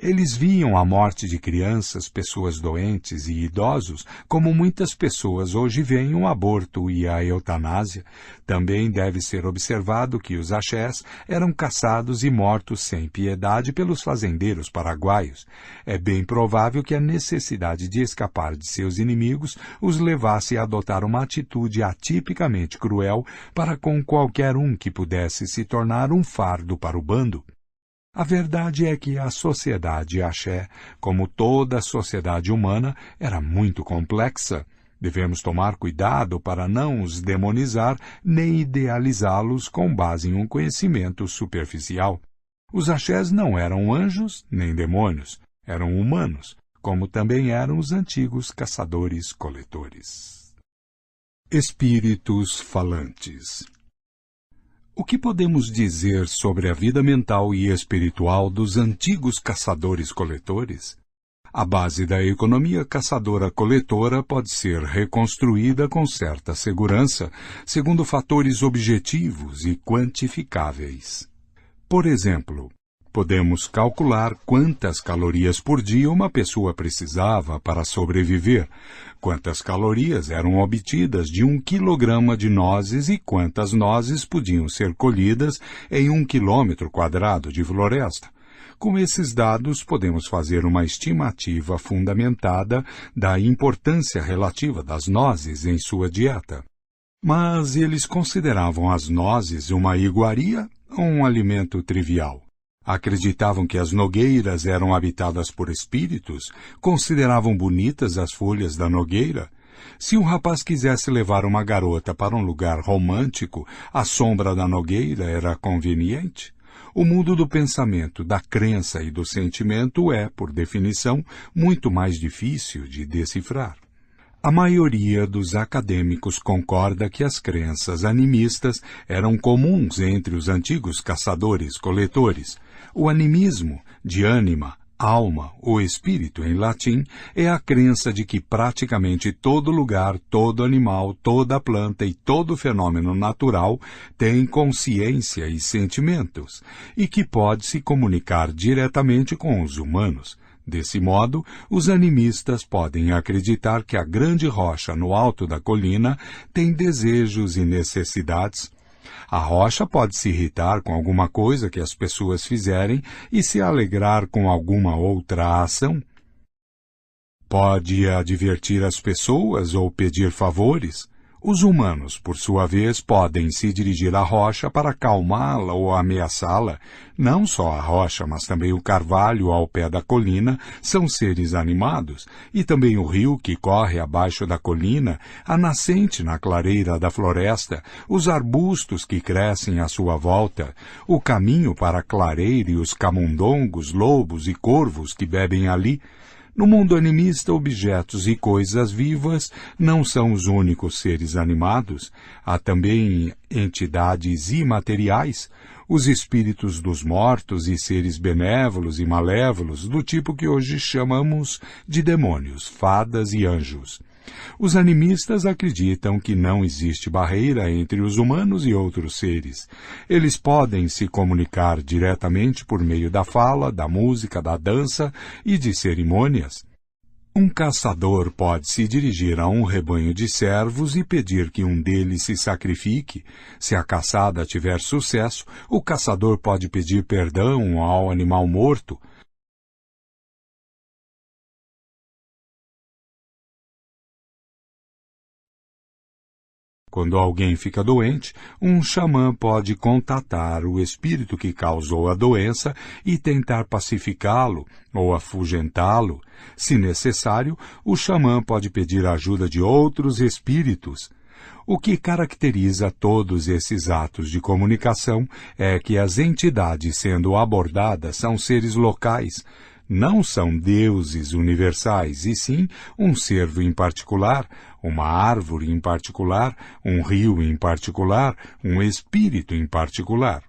Eles viam a morte de crianças, pessoas doentes e idosos, como muitas pessoas hoje veem o aborto e a eutanásia. Também deve ser observado que os axés eram caçados e mortos sem piedade pelos fazendeiros paraguaios. É bem provável que a necessidade de escapar de seus inimigos os levasse a adotar uma atitude atipicamente cruel para com qualquer um que pudesse se tornar um fardo para o bando. A verdade é que a sociedade axé, como toda a sociedade humana, era muito complexa. Devemos tomar cuidado para não os demonizar nem idealizá-los com base em um conhecimento superficial. Os axés não eram anjos nem demônios, eram humanos, como também eram os antigos caçadores-coletores. Espíritos falantes. O que podemos dizer sobre a vida mental e espiritual dos antigos caçadores-coletores? A base da economia caçadora-coletora pode ser reconstruída com certa segurança, segundo fatores objetivos e quantificáveis. Por exemplo, podemos calcular quantas calorias por dia uma pessoa precisava para sobreviver, quantas calorias eram obtidas de 1 quilograma de nozes e quantas nozes podiam ser colhidas em 1 quilômetro quadrado de floresta. Com esses dados, podemos fazer uma estimativa fundamentada da importância relativa das nozes em sua dieta. Mas eles consideravam as nozes uma iguaria ou um alimento trivial? Acreditavam que as nogueiras eram habitadas por espíritos? Consideravam bonitas as folhas da nogueira? Se um rapaz quisesse levar uma garota para um lugar romântico, a sombra da nogueira era conveniente? O mundo do pensamento, da crença e do sentimento é, por definição, muito mais difícil de decifrar. A maioria dos acadêmicos concorda que as crenças animistas eram comuns entre os antigos caçadores-coletores. O animismo, de ânima, alma ou espírito em latim, é a crença de que praticamente todo lugar, todo animal, toda planta e todo fenômeno natural tem consciência e sentimentos, e que pode se comunicar diretamente com os humanos. Desse modo, os animistas podem acreditar que a grande rocha no alto da colina tem desejos e necessidades. A rocha pode se irritar com alguma coisa que as pessoas fizerem e se alegrar com alguma outra ação. Pode advertir as pessoas ou pedir favores. Os humanos, por sua vez, podem se dirigir à rocha para acalmá-la ou ameaçá-la. Não só a rocha, mas também o carvalho ao pé da colina são seres animados, e também o rio que corre abaixo da colina, a nascente na clareira da floresta, os arbustos que crescem à sua volta, o caminho para a clareira e os camundongos, lobos e corvos que bebem ali. No mundo animista, objetos e coisas vivas não são os únicos seres animados. Há também entidades imateriais, os espíritos dos mortos e seres benévolos e malévolos, do tipo que hoje chamamos de demônios, fadas e anjos. Os animistas acreditam que não existe barreira entre os humanos e outros seres. Eles podem se comunicar diretamente por meio da fala, da música, da dança e de cerimônias. Um caçador pode se dirigir a um rebanho de servos e pedir que um deles se sacrifique. Se a caçada tiver sucesso, o caçador pode pedir perdão ao animal morto. Quando alguém fica doente, um xamã pode contatar o espírito que causou a doença e tentar pacificá-lo ou afugentá-lo. Se necessário, o xamã pode pedir a ajuda de outros espíritos. O que caracteriza todos esses atos de comunicação é que as entidades sendo abordadas são seres locais. Não são deuses universais, e sim um cervo em particular, uma árvore em particular, um rio em particular, um espírito em particular.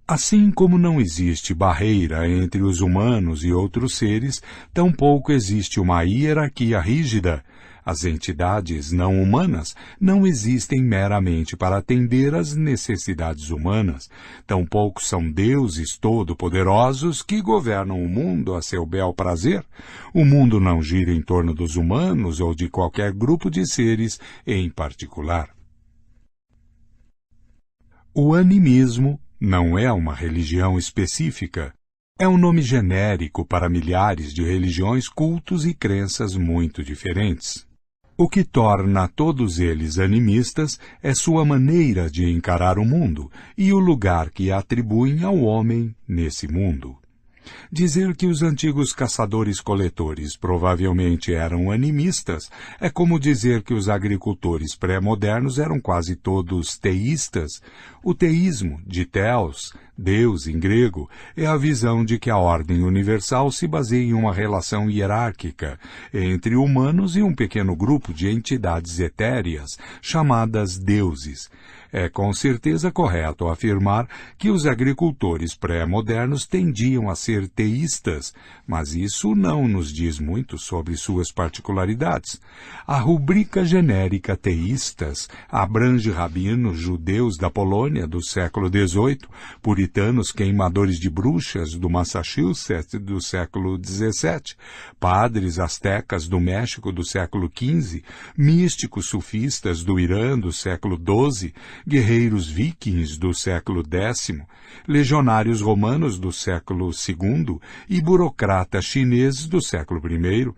Assim como não existe barreira entre os humanos e outros seres, tampouco existe uma hierarquia rígida. As entidades não humanas não existem meramente para atender às necessidades humanas. Tampouco são deuses todo-poderosos que governam o mundo a seu bel prazer. O mundo não gira em torno dos humanos ou de qualquer grupo de seres em particular. O animismo não é uma religião específica. É um nome genérico para milhares de religiões, cultos e crenças muito diferentes. O que torna todos eles animistas é sua maneira de encarar o mundo e o lugar que atribuem ao homem nesse mundo. Dizer que os antigos caçadores-coletores provavelmente eram animistas é como dizer que os agricultores pré-modernos eram quase todos teístas. O teísmo, de Theos, Deus em grego, é a visão de que a ordem universal se baseia em uma relação hierárquica entre humanos e um pequeno grupo de entidades etéreas, chamadas deuses. É com certeza correto afirmar que os agricultores pré-modernos tendiam a ser teístas, mas isso não nos diz muito sobre suas particularidades. A rubrica genérica teístas abrange rabinos judeus da Polônia do século XVIII, puritanos queimadores de bruxas do Massachusetts do século XVII, padres astecas do México do século XV, místicos sufistas do Irã do século XII, guerreiros vikings do século X, legionários romanos do século II e burocratas chineses do século I.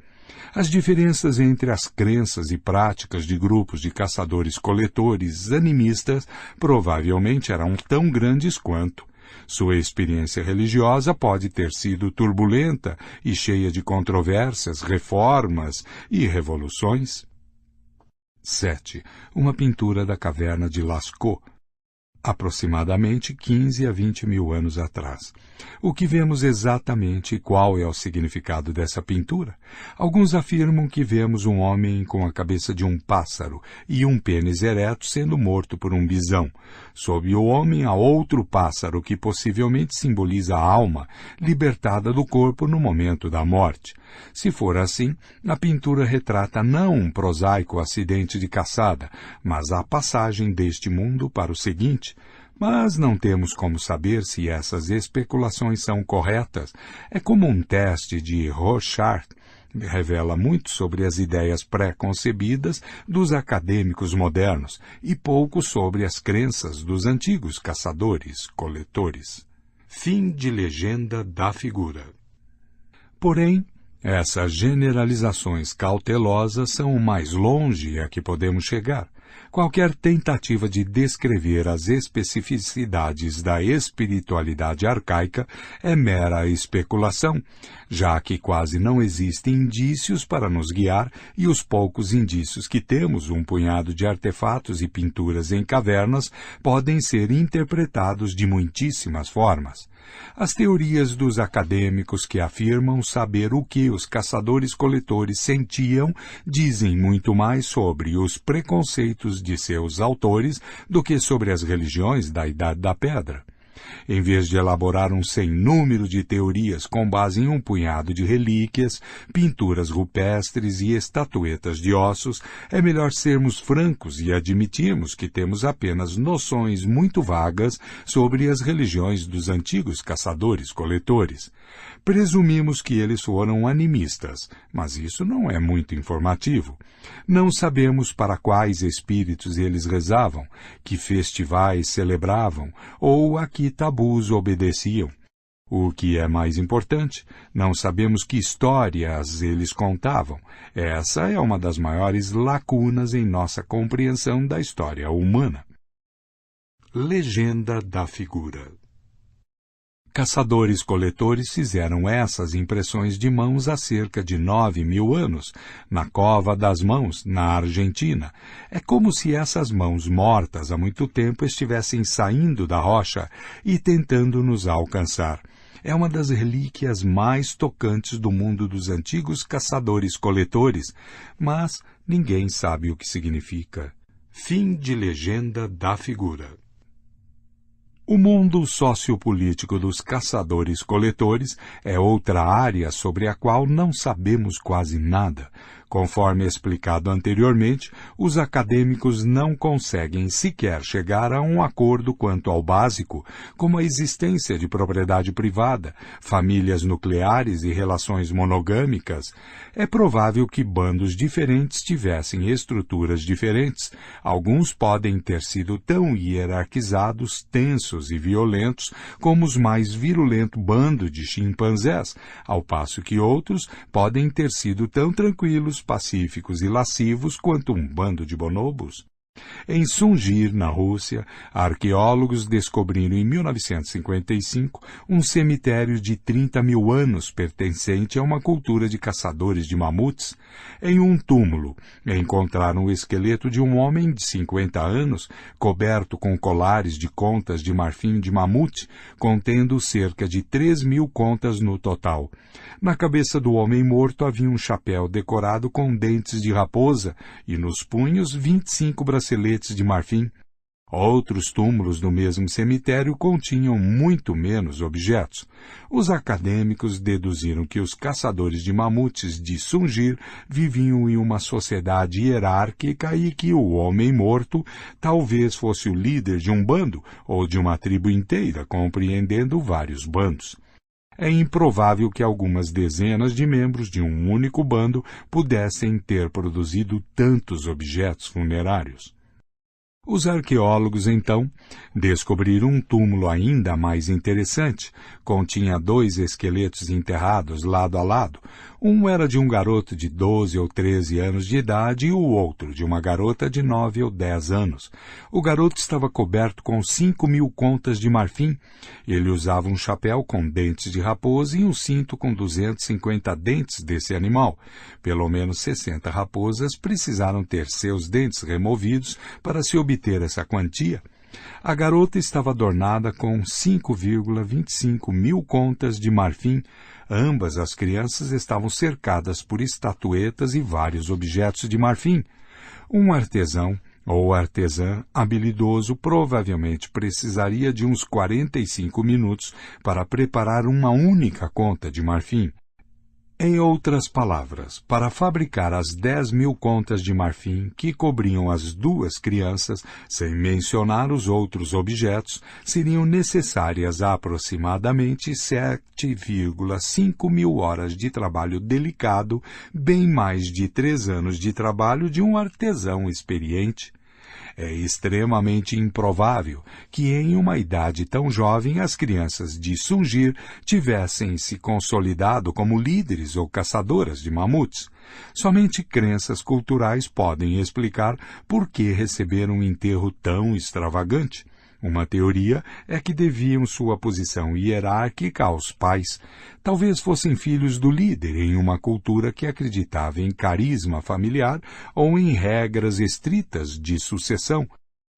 As diferenças entre as crenças e práticas de grupos de caçadores-coletores animistas provavelmente eram tão grandes quanto. Sua experiência religiosa pode ter sido turbulenta e cheia de controvérsias, reformas e revoluções. 7. Uma pintura da caverna de Lascaux, aproximadamente 15 a 20 mil anos atrás. O que vemos exatamente qual é o significado dessa pintura? Alguns afirmam que vemos um homem com a cabeça de um pássaro e um pênis ereto sendo morto por um bisão. Sob o homem há outro pássaro que possivelmente simboliza a alma, libertada do corpo no momento da morte. Se for assim, a pintura retrata não um prosaico acidente de caçada, mas a passagem deste mundo para o seguinte. Mas não temos como saber se essas especulações são corretas. É como um teste de Rorschach. Revela muito sobre as ideias pré-concebidas dos acadêmicos modernos e pouco sobre as crenças dos antigos caçadores-coletores. Fim de legenda da figura. Porém, essas generalizações cautelosas são o mais longe a que podemos chegar. Qualquer tentativa de descrever as especificidades da espiritualidade arcaica é mera especulação, já que quase não existem indícios para nos guiar e os poucos indícios que temos, um punhado de artefatos e pinturas em cavernas, podem ser interpretados de muitíssimas formas. As teorias dos acadêmicos que afirmam saber o que os caçadores-coletores sentiam dizem muito mais sobre os preconceitos de seus autores do que sobre as religiões da Idade da Pedra. Em vez de elaborar um sem número de teorias com base em um punhado de relíquias, pinturas rupestres e estatuetas de ossos, é melhor sermos francos e admitirmos que temos apenas noções muito vagas sobre as religiões dos antigos caçadores-coletores. Presumimos que eles foram animistas, mas isso não é muito informativo. Não sabemos para quais espíritos eles rezavam, que festivais celebravam ou a que tabus obedeciam. O que é mais importante, não sabemos que histórias eles contavam. Essa é uma das maiores lacunas em nossa compreensão da história humana. Legenda da figura. Caçadores-coletores fizeram essas impressões de mãos há cerca de 9.000 anos, na Cova das Mãos, na Argentina. É como se essas mãos mortas há muito tempo estivessem saindo da rocha e tentando nos alcançar. É uma das relíquias mais tocantes do mundo dos antigos caçadores-coletores, mas ninguém sabe o que significa. Fim de Legenda da Figura. O mundo sociopolítico dos caçadores-coletores é outra área sobre a qual não sabemos quase nada. Conforme explicado anteriormente, os acadêmicos não conseguem sequer chegar a um acordo quanto ao básico, como a existência de propriedade privada, famílias nucleares e relações monogâmicas. É provável que bandos diferentes tivessem estruturas diferentes. Alguns podem ter sido tão hierarquizados, tensos e violentos como os mais virulentos bandos de chimpanzés, ao passo que outros podem ter sido tão tranquilos, pacíficos e lascivos quanto um bando de bonobos. Em Sungir, na Rússia, arqueólogos descobriram em 1955 um cemitério de 30.000 anos pertencente a uma cultura de caçadores de mamutes. Em um túmulo, encontraram o esqueleto de um homem de 50 anos, coberto com colares de contas de marfim de mamute, contendo cerca de 3.000 contas no total. Na cabeça do homem morto havia um chapéu decorado com dentes de raposa e nos punhos 25 braceletes de marfim. Outros túmulos no mesmo cemitério continham muito menos objetos. Os acadêmicos deduziram que os caçadores de mamutes de Sungir viviam em uma sociedade hierárquica e que o homem morto talvez fosse o líder de um bando ou de uma tribo inteira, compreendendo vários bandos. É improvável que algumas dezenas de membros de um único bando pudessem ter produzido tantos objetos funerários. Os arqueólogos, então, descobriram um túmulo ainda mais interessante. Continha 2 esqueletos enterrados lado a lado. Um era de um garoto de 12 ou 13 anos de idade e o outro de uma garota de 9 ou 10 anos. O garoto estava coberto com 5.000 contas de marfim. Ele usava um chapéu com dentes de raposa e um cinto com 250 dentes desse animal. Pelo menos 60 raposas precisaram ter seus dentes removidos para se obter essa quantia. A garota estava adornada com 5,25 mil contas de marfim. Ambas as crianças estavam cercadas por estatuetas e vários objetos de marfim. Um artesão ou artesã habilidoso provavelmente precisaria de uns 45 minutos para preparar uma única conta de marfim. Em outras palavras, para fabricar as 10.000 contas de marfim que cobriam as 2 crianças, sem mencionar os outros objetos, seriam necessárias aproximadamente 7,5 mil horas de trabalho delicado, bem mais de 3 anos de trabalho de um artesão experiente. É extremamente improvável que em uma idade tão jovem as crianças de Sungir tivessem se consolidado como líderes ou caçadoras de mamutes. Somente crenças culturais podem explicar por que receberam um enterro tão extravagante. Uma teoria é que deviam sua posição hierárquica aos pais. Talvez fossem filhos do líder em uma cultura que acreditava em carisma familiar ou em regras estritas de sucessão.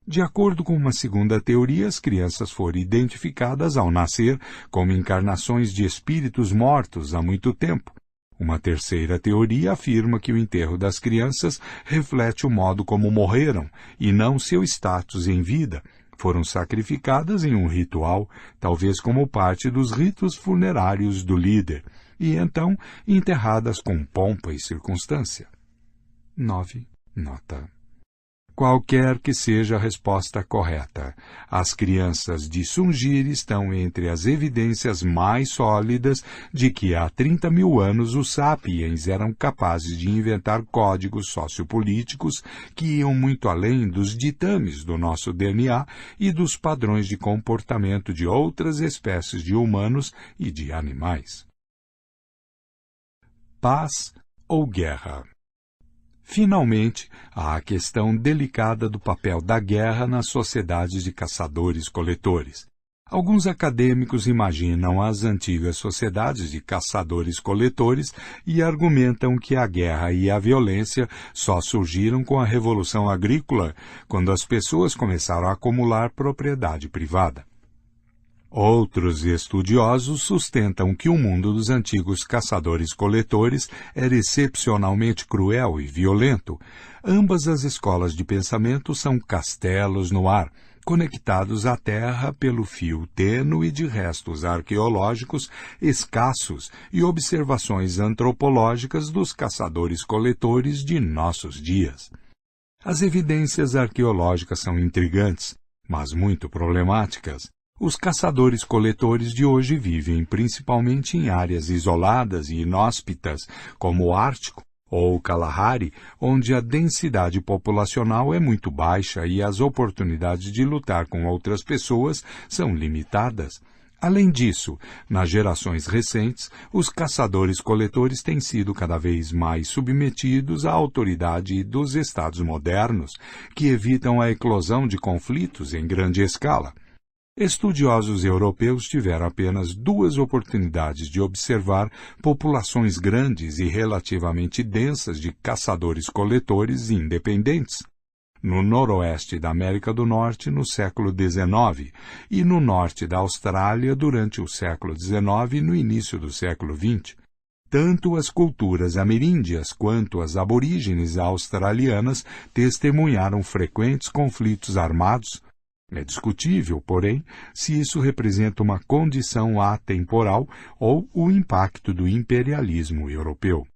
De acordo com uma segunda teoria, as crianças foram identificadas ao nascer como encarnações de espíritos mortos há muito tempo. Uma terceira teoria afirma que o enterro das crianças reflete o modo como morreram e não seu status em vida. Foram sacrificadas em um ritual, talvez como parte dos ritos funerários do líder, e então enterradas com pompa e circunstância. 9. Nota. Qualquer que seja a resposta correta, as crianças de Sungir estão entre as evidências mais sólidas de que há 30 mil anos os sapiens eram capazes de inventar códigos sociopolíticos que iam muito além dos ditames do nosso DNA e dos padrões de comportamento de outras espécies de humanos e de animais. Paz ou guerra? Finalmente, há a questão delicada do papel da guerra nas sociedades de caçadores-coletores. Alguns acadêmicos imaginam as antigas sociedades de caçadores-coletores e argumentam que a guerra e a violência só surgiram com a Revolução Agrícola, quando as pessoas começaram a acumular propriedade privada. Outros estudiosos sustentam que o mundo dos antigos caçadores-coletores era excepcionalmente cruel e violento. Ambas as escolas de pensamento são castelos no ar, conectados à terra pelo fio tênue de restos arqueológicos escassos e observações antropológicas dos caçadores-coletores de nossos dias. As evidências arqueológicas são intrigantes, mas muito problemáticas. Os caçadores-coletores de hoje vivem principalmente em áreas isoladas e inóspitas, como o Ártico ou o Kalahari, onde a densidade populacional é muito baixa e as oportunidades de lutar com outras pessoas são limitadas. Além disso, nas gerações recentes, os caçadores-coletores têm sido cada vez mais submetidos à autoridade dos Estados modernos, que evitam a eclosão de conflitos em grande escala. Estudiosos europeus tiveram apenas 2 oportunidades de observar populações grandes e relativamente densas de caçadores-coletores independentes, no noroeste da América do Norte no século XIX e no norte da Austrália durante o século XIX e no início do século XX. Tanto as culturas ameríndias quanto as aborígenes australianas testemunharam frequentes conflitos armados. É discutível, porém, se isso representa uma condição atemporal ou o impacto do imperialismo europeu.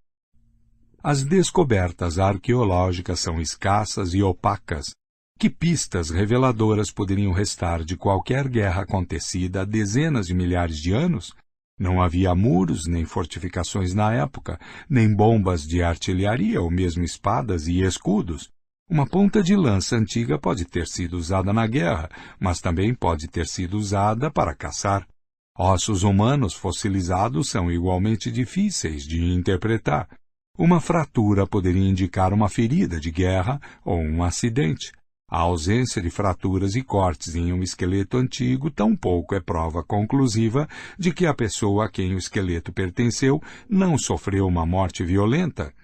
As descobertas arqueológicas são escassas e opacas. Que pistas reveladoras poderiam restar de qualquer guerra acontecida há dezenas de milhares de anos? Não havia muros nem fortificações na época, nem bombas de artilharia ou mesmo espadas e escudos. Uma ponta de lança antiga pode ter sido usada na guerra, mas também pode ter sido usada para caçar. Ossos humanos fossilizados são igualmente difíceis de interpretar. Uma fratura poderia indicar uma ferida de guerra ou um acidente. A ausência de fraturas e cortes em um esqueleto antigo tampouco é prova conclusiva de que a pessoa a quem o esqueleto pertenceu não sofreu uma morte violenta.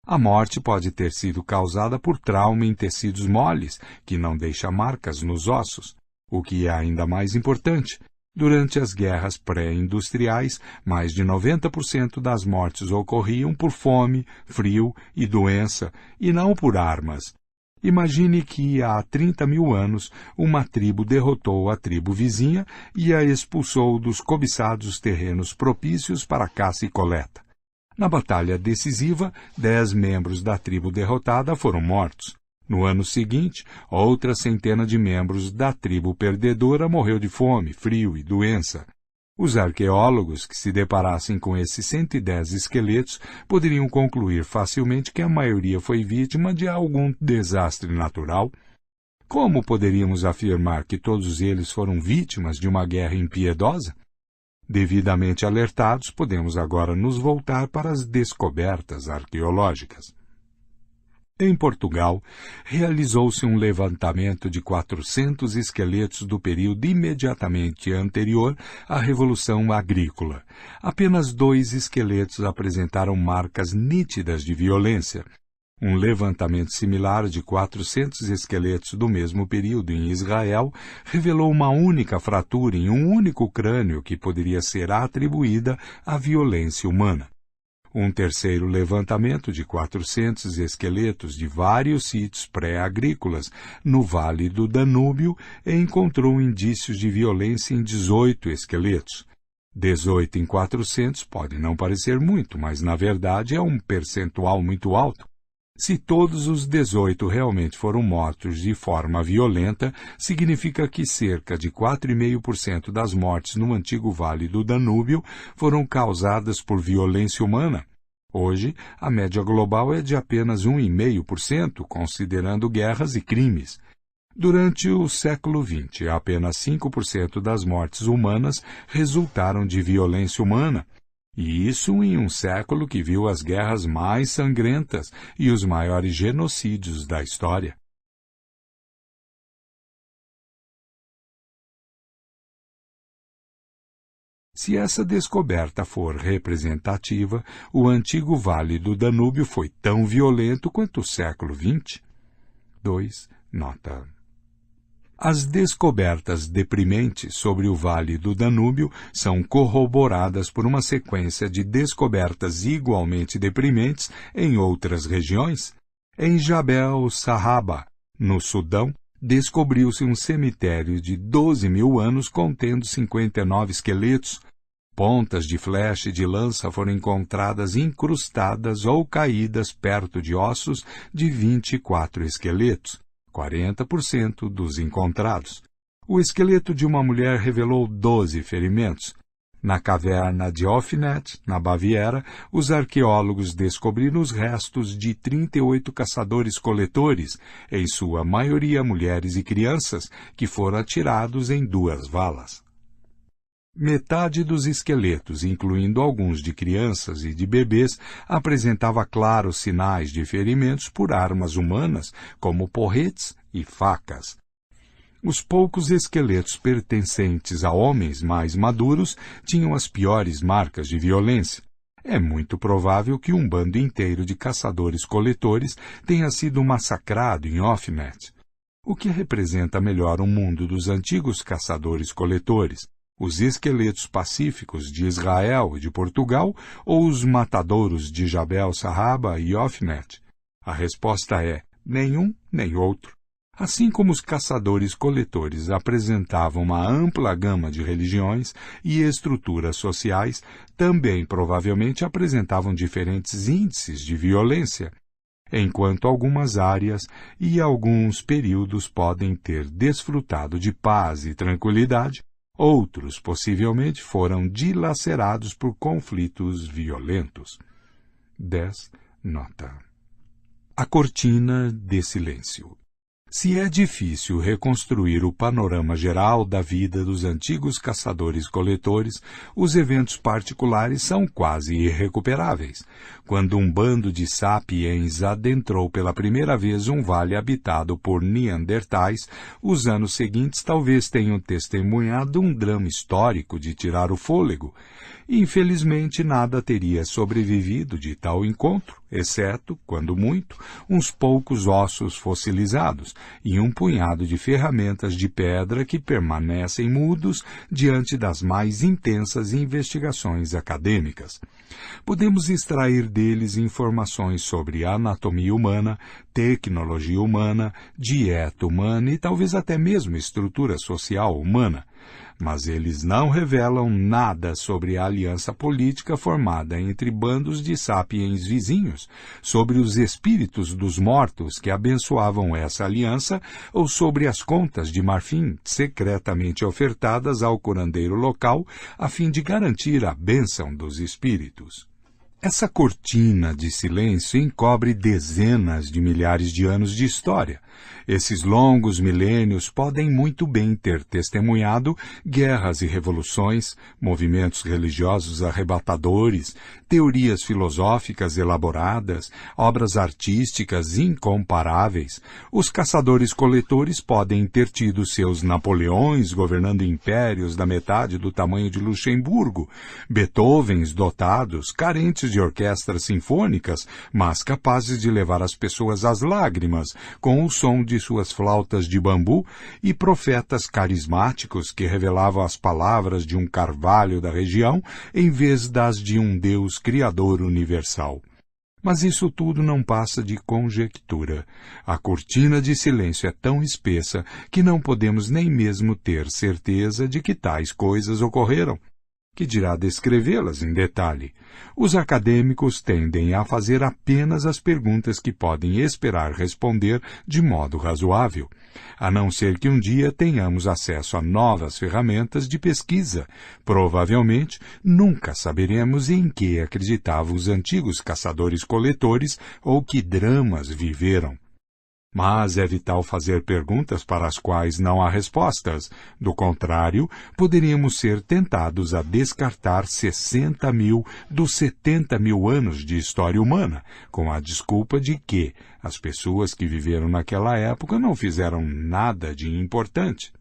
A morte pode ter sido causada por trauma em tecidos moles, que não deixa marcas nos ossos. O que é ainda mais importante, durante as guerras pré-industriais, mais de 90% das mortes ocorriam por fome, frio e doença, e não por armas. Imagine que há 30 mil anos uma tribo derrotou a tribo vizinha e a expulsou dos cobiçados terrenos propícios para caça e coleta. Na batalha decisiva, 10 membros da tribo derrotada foram mortos. No ano seguinte, outra centena de membros da tribo perdedora morreu de fome, frio e doença. Os arqueólogos que se deparassem com esses 110 esqueletos poderiam concluir facilmente que a maioria foi vítima de algum desastre natural. Como poderíamos afirmar que todos eles foram vítimas de uma guerra impiedosa? Devidamente alertados, podemos agora nos voltar para as descobertas arqueológicas. Em Portugal, realizou-se um levantamento de 400 esqueletos do período imediatamente anterior à Revolução Agrícola. Apenas 2 esqueletos apresentaram marcas nítidas de violência. Um levantamento similar de 400 esqueletos do mesmo período em Israel revelou uma única fratura em um único crânio que poderia ser atribuída à violência humana. Um terceiro levantamento de 400 esqueletos de vários sítios pré-agrícolas no Vale do Danúbio encontrou indícios de violência em 18 esqueletos. 18 em 400 pode não parecer muito, mas na verdade é um percentual muito alto. Se todos os 18 realmente foram mortos de forma violenta, significa que cerca de 4,5% das mortes no antigo Vale do Danúbio foram causadas por violência humana. Hoje, a média global é de apenas 1,5%, considerando guerras e crimes. Durante o século XX, apenas 5% das mortes humanas resultaram de violência humana. E isso em um século que viu as guerras mais sangrentas e os maiores genocídios da história. Se essa descoberta for representativa, o antigo Vale do Danúbio foi tão violento quanto o século XX. 2. Nota. As descobertas deprimentes sobre o Vale do Danúbio são corroboradas por uma sequência de descobertas igualmente deprimentes em outras regiões. Em Jabel Sahaba, no Sudão, descobriu-se um cemitério de 12.000 anos contendo 59 esqueletos. Pontas de flecha e de lança foram encontradas incrustadas ou caídas perto de ossos de 24 esqueletos. 40% dos encontrados. O esqueleto de uma mulher revelou 12 ferimentos. Na caverna de Ofnet, na Baviera, os arqueólogos descobriram os restos de 38 caçadores-coletores, em sua maioria mulheres e crianças, que foram atirados em 2 valas. Metade dos esqueletos, incluindo alguns de crianças e de bebês, apresentava claros sinais de ferimentos por armas humanas, como porretes e facas. Os poucos esqueletos pertencentes a homens mais maduros tinham as piores marcas de violência. É muito provável que um bando inteiro de caçadores-coletores tenha sido massacrado em Ofnet. O que representa melhor o mundo dos antigos caçadores-coletores? Os esqueletos pacíficos de Israel e de Portugal ou os matadouros de Jabel Sahaba e Ofnet? A resposta é nenhum nem outro. Assim como os caçadores-coletores apresentavam uma ampla gama de religiões e estruturas sociais, também provavelmente apresentavam diferentes índices de violência, enquanto algumas áreas e alguns períodos podem ter desfrutado de paz e tranquilidade, outros possivelmente foram dilacerados por conflitos violentos. 10. Nota. A cortina de silêncio. Se é difícil reconstruir o panorama geral da vida dos antigos caçadores-coletores, os eventos particulares são quase irrecuperáveis. Quando um bando de sapiens adentrou pela primeira vez um vale habitado por neandertais, os anos seguintes talvez tenham testemunhado um drama histórico de tirar o fôlego. Infelizmente, nada teria sobrevivido de tal encontro, exceto, quando muito, uns poucos ossos fossilizados e um punhado de ferramentas de pedra que permanecem mudos diante das mais intensas investigações acadêmicas. Podemos extrair deles informações sobre anatomia humana, tecnologia humana, dieta humana e talvez até mesmo estrutura social humana. Mas eles não revelam nada sobre a aliança política formada entre bandos de sapiens vizinhos, sobre os espíritos dos mortos que abençoavam essa aliança ou sobre as contas de marfim secretamente ofertadas ao curandeiro local a fim de garantir a bênção dos espíritos. Essa cortina de silêncio encobre dezenas de milhares de anos de história. Esses longos milênios podem muito bem ter testemunhado guerras e revoluções, movimentos religiosos arrebatadores, teorias filosóficas elaboradas, obras artísticas incomparáveis. Os caçadores-coletores podem ter tido seus Napoleões governando impérios da metade do tamanho de Luxemburgo, Beethovens dotados, carentes de orquestras sinfônicas, mas capazes de levar as pessoas às lágrimas com o som de suas flautas de bambu, e profetas carismáticos que revelavam as palavras de um carvalho da região em vez das de um Deus criador universal. Mas isso tudo não passa de conjectura. A cortina de silêncio é tão espessa que não podemos nem mesmo ter certeza de que tais coisas ocorreram. Que dirá descrevê-las em detalhe? Os acadêmicos tendem a fazer apenas as perguntas que podem esperar responder de modo razoável, a não ser que um dia tenhamos acesso a novas ferramentas de pesquisa. Provavelmente, nunca saberemos em que acreditavam os antigos caçadores-coletores ou que dramas viveram. Mas é vital fazer perguntas para as quais não há respostas. Do contrário, poderíamos ser tentados a descartar 60.000 dos 70.000 anos de história humana, com a desculpa de que as pessoas que viveram naquela época não fizeram nada de importante.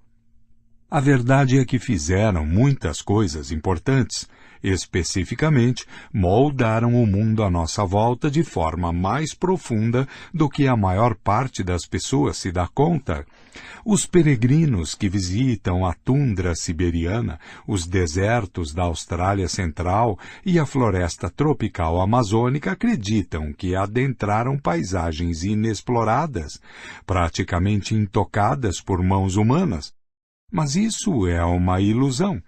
A verdade é que fizeram muitas coisas importantes. Especificamente, moldaram o mundo à nossa volta de forma mais profunda do que a maior parte das pessoas se dá conta. Os peregrinos que visitam a tundra siberiana, os desertos da Austrália Central e a floresta tropical amazônica acreditam que adentraram paisagens inexploradas, praticamente intocadas por mãos humanas. Mas isso é uma ilusão.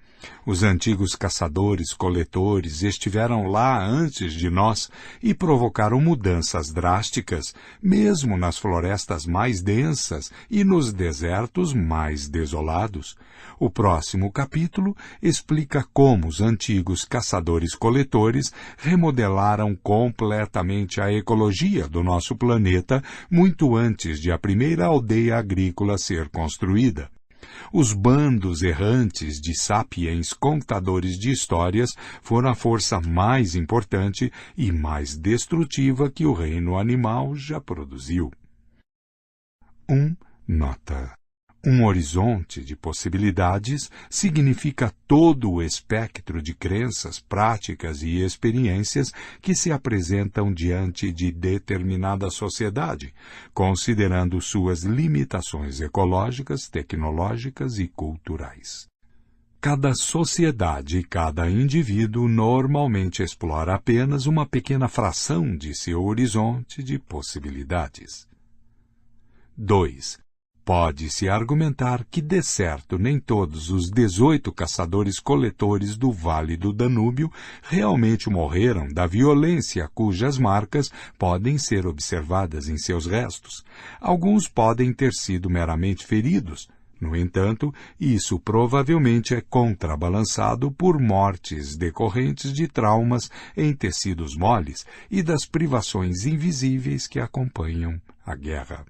Os antigos caçadores-coletores estiveram lá antes de nós e provocaram mudanças drásticas, mesmo nas florestas mais densas e nos desertos mais desolados. O próximo capítulo explica como os antigos caçadores-coletores remodelaram completamente a ecologia do nosso planeta muito antes de a primeira aldeia agrícola ser construída. Os bandos errantes de sapiens contadores de histórias foram a força mais importante e mais destrutiva que o reino animal já produziu. Nota. Um horizonte de possibilidades significa todo o espectro de crenças, práticas e experiências que se apresentam diante de determinada sociedade, considerando suas limitações ecológicas, tecnológicas e culturais. Cada sociedade e cada indivíduo normalmente explora apenas uma pequena fração de seu horizonte de possibilidades. 2. Pode-se argumentar que, de certo, nem todos os 18 caçadores-coletores do Vale do Danúbio realmente morreram da violência cujas marcas podem ser observadas em seus restos. Alguns podem ter sido meramente feridos. No entanto, isso provavelmente é contrabalançado por mortes decorrentes de traumas em tecidos moles e das privações invisíveis que acompanham a guerra.